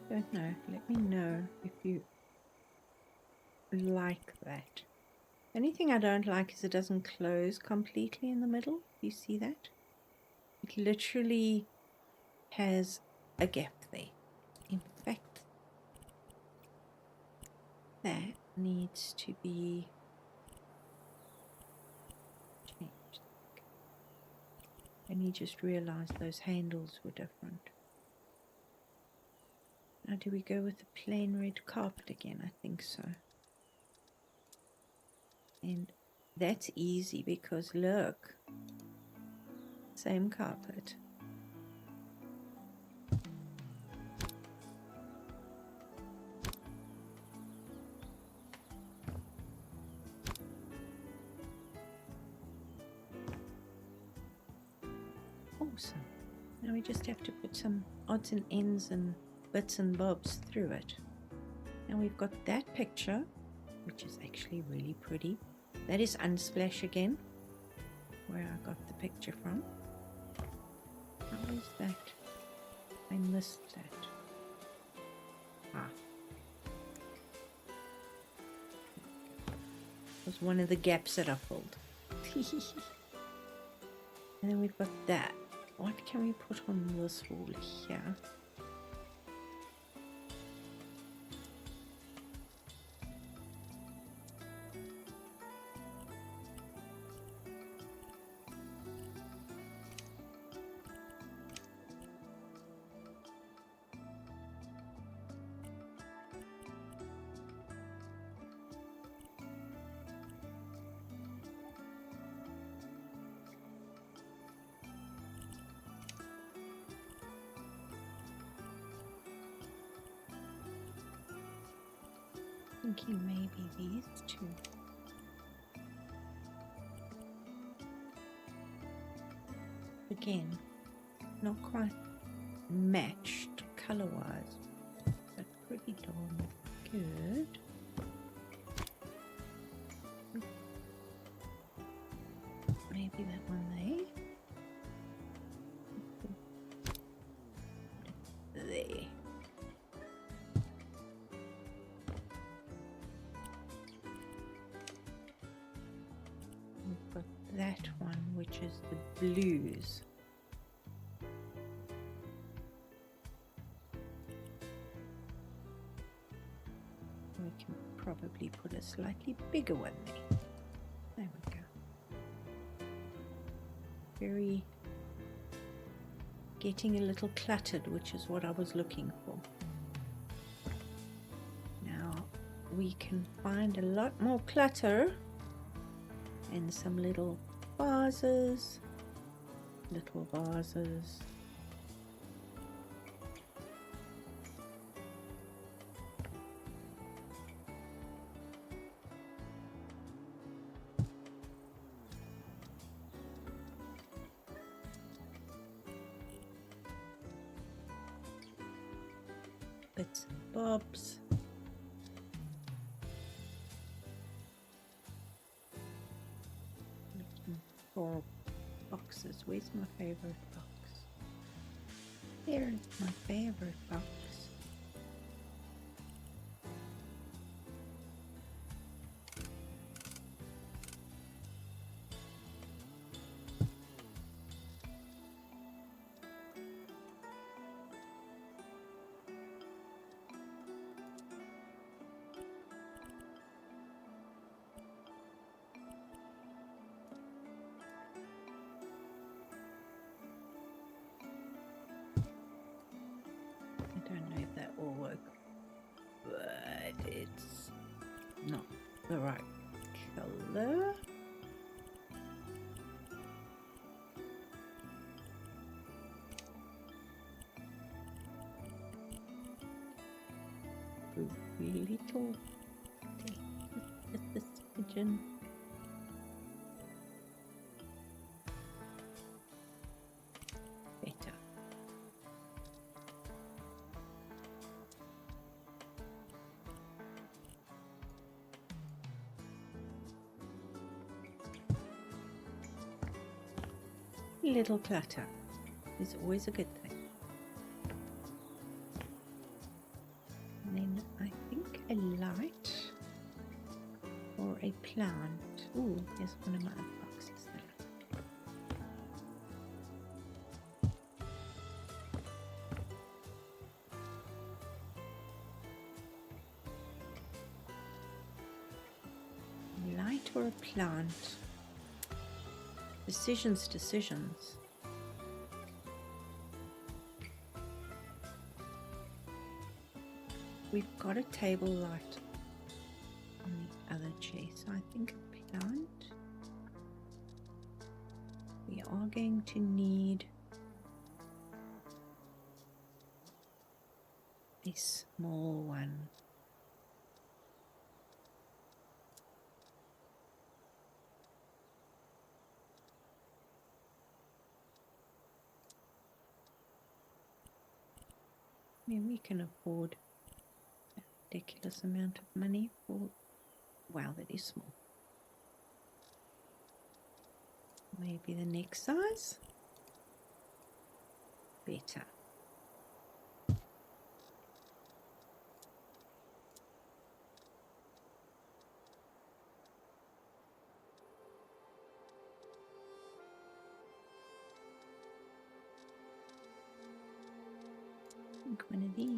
Don't know. Let me know if you like that. The only thing I don't like is it doesn't close completely in the middle. You see that? It literally has a gap there. In fact, that needs to be changed. And you just realized those handles were different. Now do we go with the plain red carpet again? I think so. And that's easy because look, same carpet. Awesome. Now we just have to put some odds and ends and bits and bobs through it. Now we've got that picture, which is actually really pretty. That is Unsplash again, where I got the picture from. How is that? I missed that. Ah. It was one of the gaps that I filled. And then we've got that. What can we put on this wall here? Thinking maybe these two. Again, not quite matched color-wise, but pretty darn good. Maybe that one there. There. We've got that one, which is the blues. We can probably put a slightly bigger one there. There we go. Very getting a little cluttered, which is what I was looking for. Now we can find a lot more clutter in some little vases, bits and bobs. Looking for boxes. Where's my favorite box? There's my favorite box. I don't know if that will work, but it's not the right color. Little pigeon. Better. Little clutter is always a good thing. And then I think a light or a plant. Ooh, there's one of my other boxes there. Light or a plant? Decisions. We've got a table light on the other chair, so I think a plant. We are going to need a small one. I mean, we can afford a ridiculous amount of money for, wow, that is small. Maybe the next size? Better. I think one of these.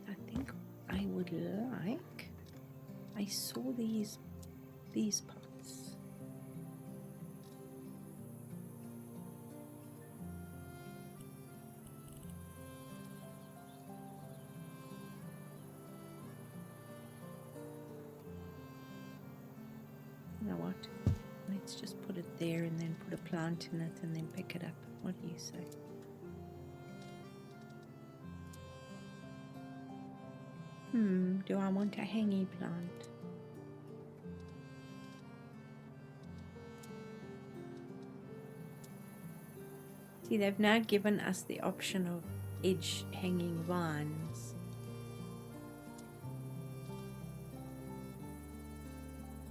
I think I would like, I saw these pots. You know what? Let's just put it there and then put a plant in it and then pick it up. What do you say? Do I want a hangy plant? See, they've now given us the option of edge hanging vines.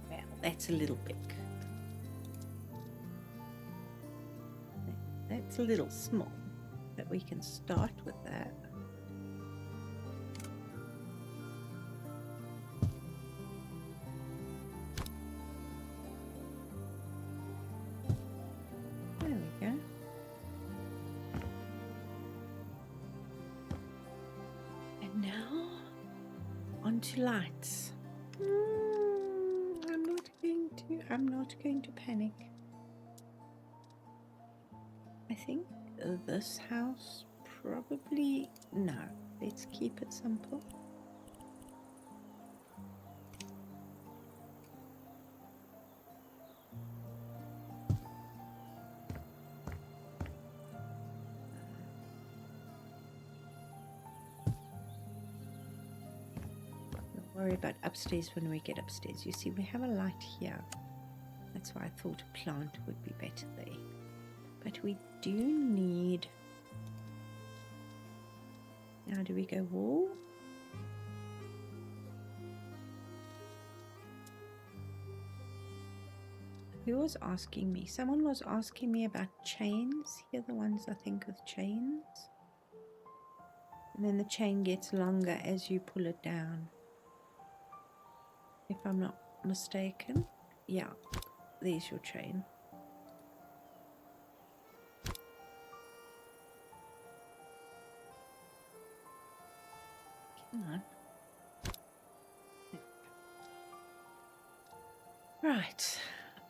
Well, that's a little big. That's a little small, but we can start with that. There we go. And now onto lights. I'm not going to panic. I think this house probably, no, let's keep it simple. Don't worry about upstairs when we get upstairs. You see, we have a light here. That's why I thought a plant would be better there. But we do need... Now, do we go wall? Who was asking me? Someone was asking me about chains. Here are the ones I think with chains. And then the chain gets longer as you pull it down. If I'm not mistaken. Yeah, there's your chain. Come on. Right.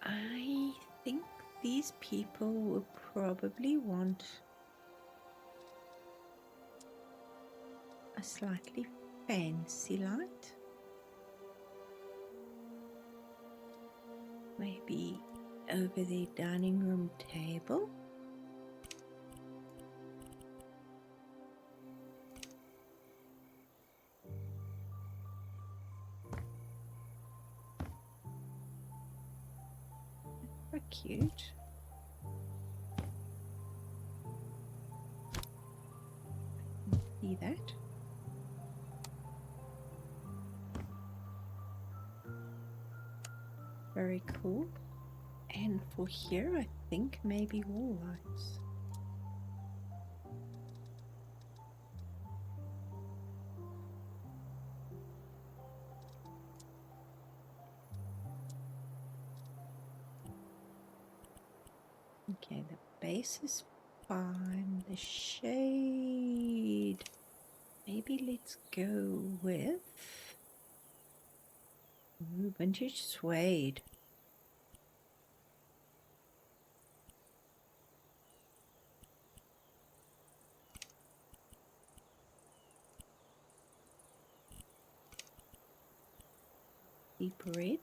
I think these people will probably want a slightly fancy light. Maybe over the dining room table. How cute. See that? Very cool. And for here, I think maybe wall lights. Okay, the base is fine. The shade. Maybe let's go with vintage suede. Deep red.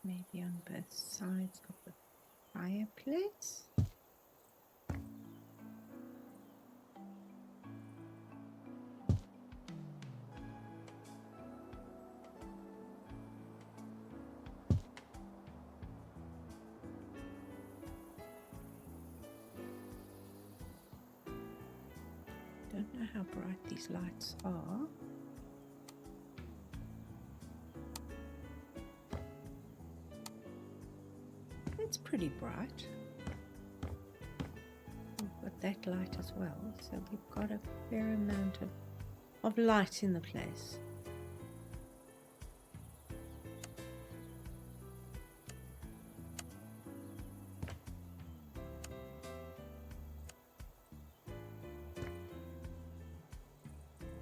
Maybe on both sides of the fireplace. Don't know how bright these lights are. It's pretty bright. We've got that light as well, so we've got a fair amount of light in the place.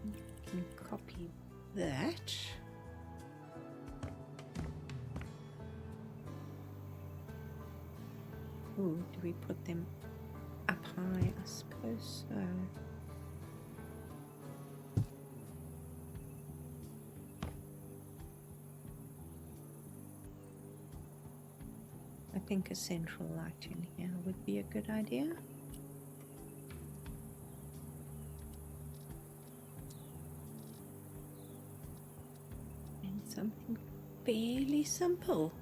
You can copy that. Ooh, do we put them up high? I suppose so. I think a central light in here would be a good idea. And something fairly simple.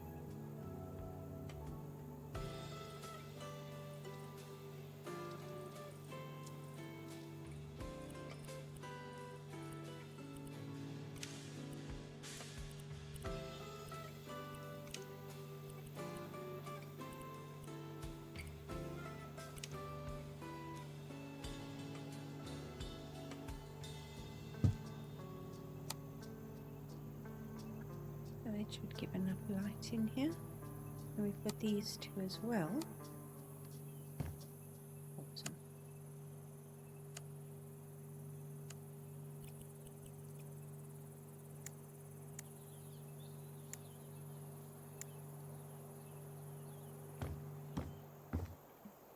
That should give enough light in here. And we've got these two as well. Awesome.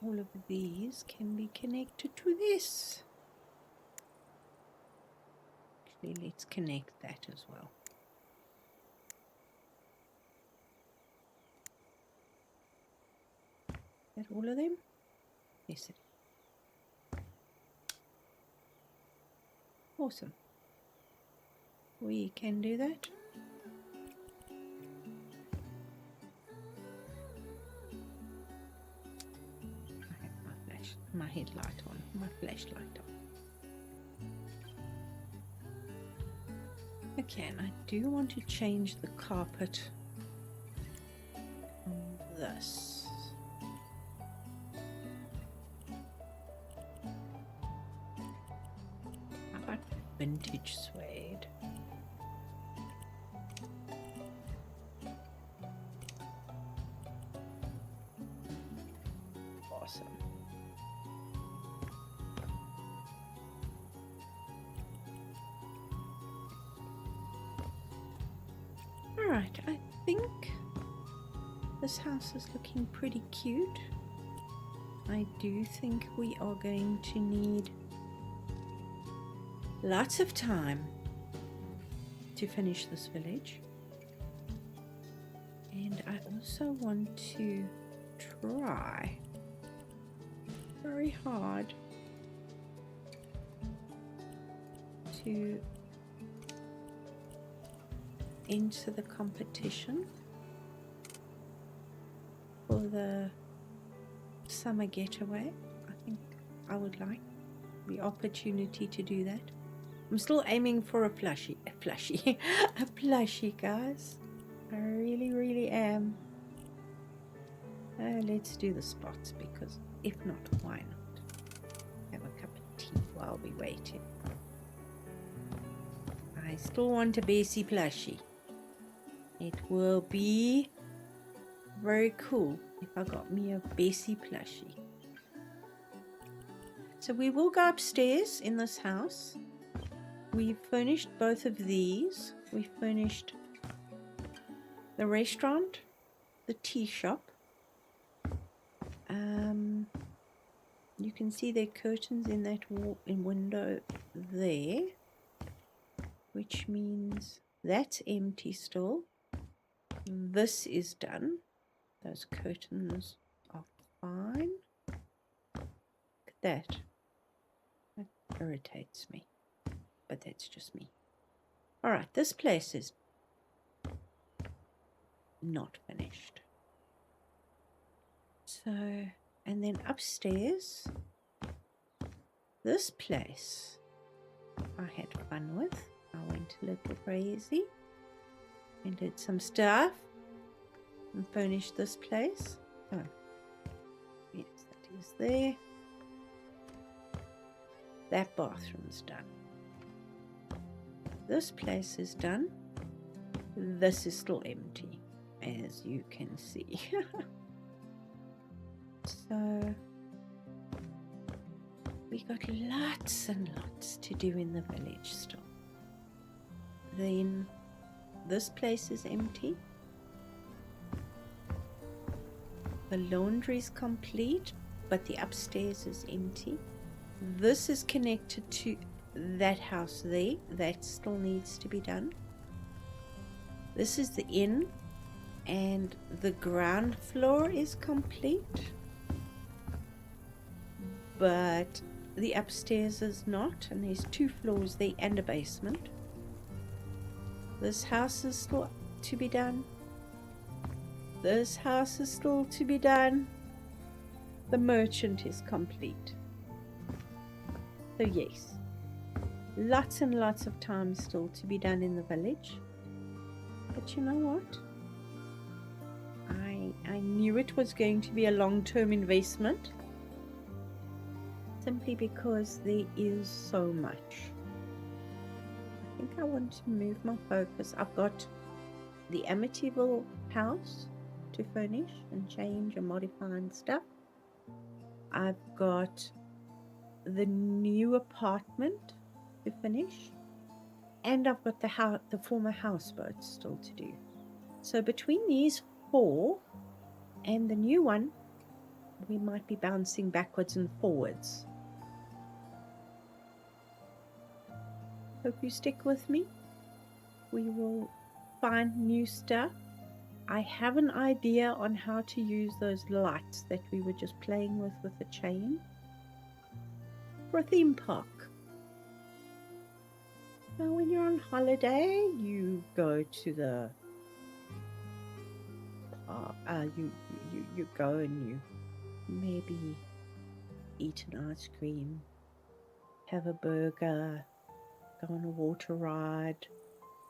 All of these can be connected to this. Actually, let's connect that as well. Is that all of them? Yes, it is. Awesome. We can do that. I have my headlight on, my flashlight on. Okay, and I do want to change the carpet on this. How about vintage suede? Awesome. Alright, I think this house is looking pretty cute. I do think we are going to need lots of time to finish this village. And I also want to try very hard to enter the competition for the summer getaway. I think I would like the opportunity to do that. I'm still aiming for a plushie, guys. I really am. Let's do the spots, because if not, why not? Have a cup of tea while we waiting. I still want a Bessie plushie. It will be very cool if I got me a Bessie plushie. So we will go upstairs in this house. We finished both of these. We finished the restaurant, the tea shop. You can see there are curtains in that window there, which means that's empty still. This is done. Those curtains are fine. Look at that. That irritates me, but that's just me. Alright, this place is not finished. So, and then upstairs, this place I had fun with. I went a little crazy and did some stuff and furnished this place. Oh, yes, that is there. That bathroom's done. This place is done. This is still empty, as you can see. So we got lots and lots to do in the village still. Then this place is empty. The laundry's complete, but the upstairs is empty. This is connected to that house there. That still needs to be done. This is the inn, and the ground floor is complete, but the upstairs is not, and there's 2 floors there and a basement. This house is still to be done. This house is still to be done. The merchant is complete. So yes, lots and lots of time still to be done in the village. But you know what? I knew it was going to be a long-term investment, simply because there is so much. I think I want to move my focus. I've got the Amityville house to furnish and change and modify and stuff. I've got the new apartment to finish, and I've got the former houseboat still to do. So between these 4 and the new one, we might be bouncing backwards and forwards. Hope you stick with me. We will find new stuff. I have an idea on how to use those lights that we were just playing with the chain for a theme park. Now when you're on holiday, you go to the you go and you maybe eat an ice cream, have a burger, go on a water ride,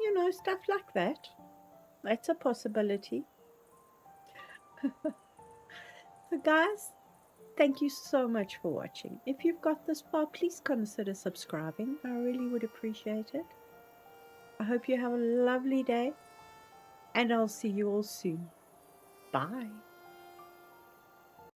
you know, stuff like that. That's a possibility. So guys, thank you so much for watching. If you've got this far, please consider subscribing. I really would appreciate it. I hope you have a lovely day, and I'll see you all soon. Bye.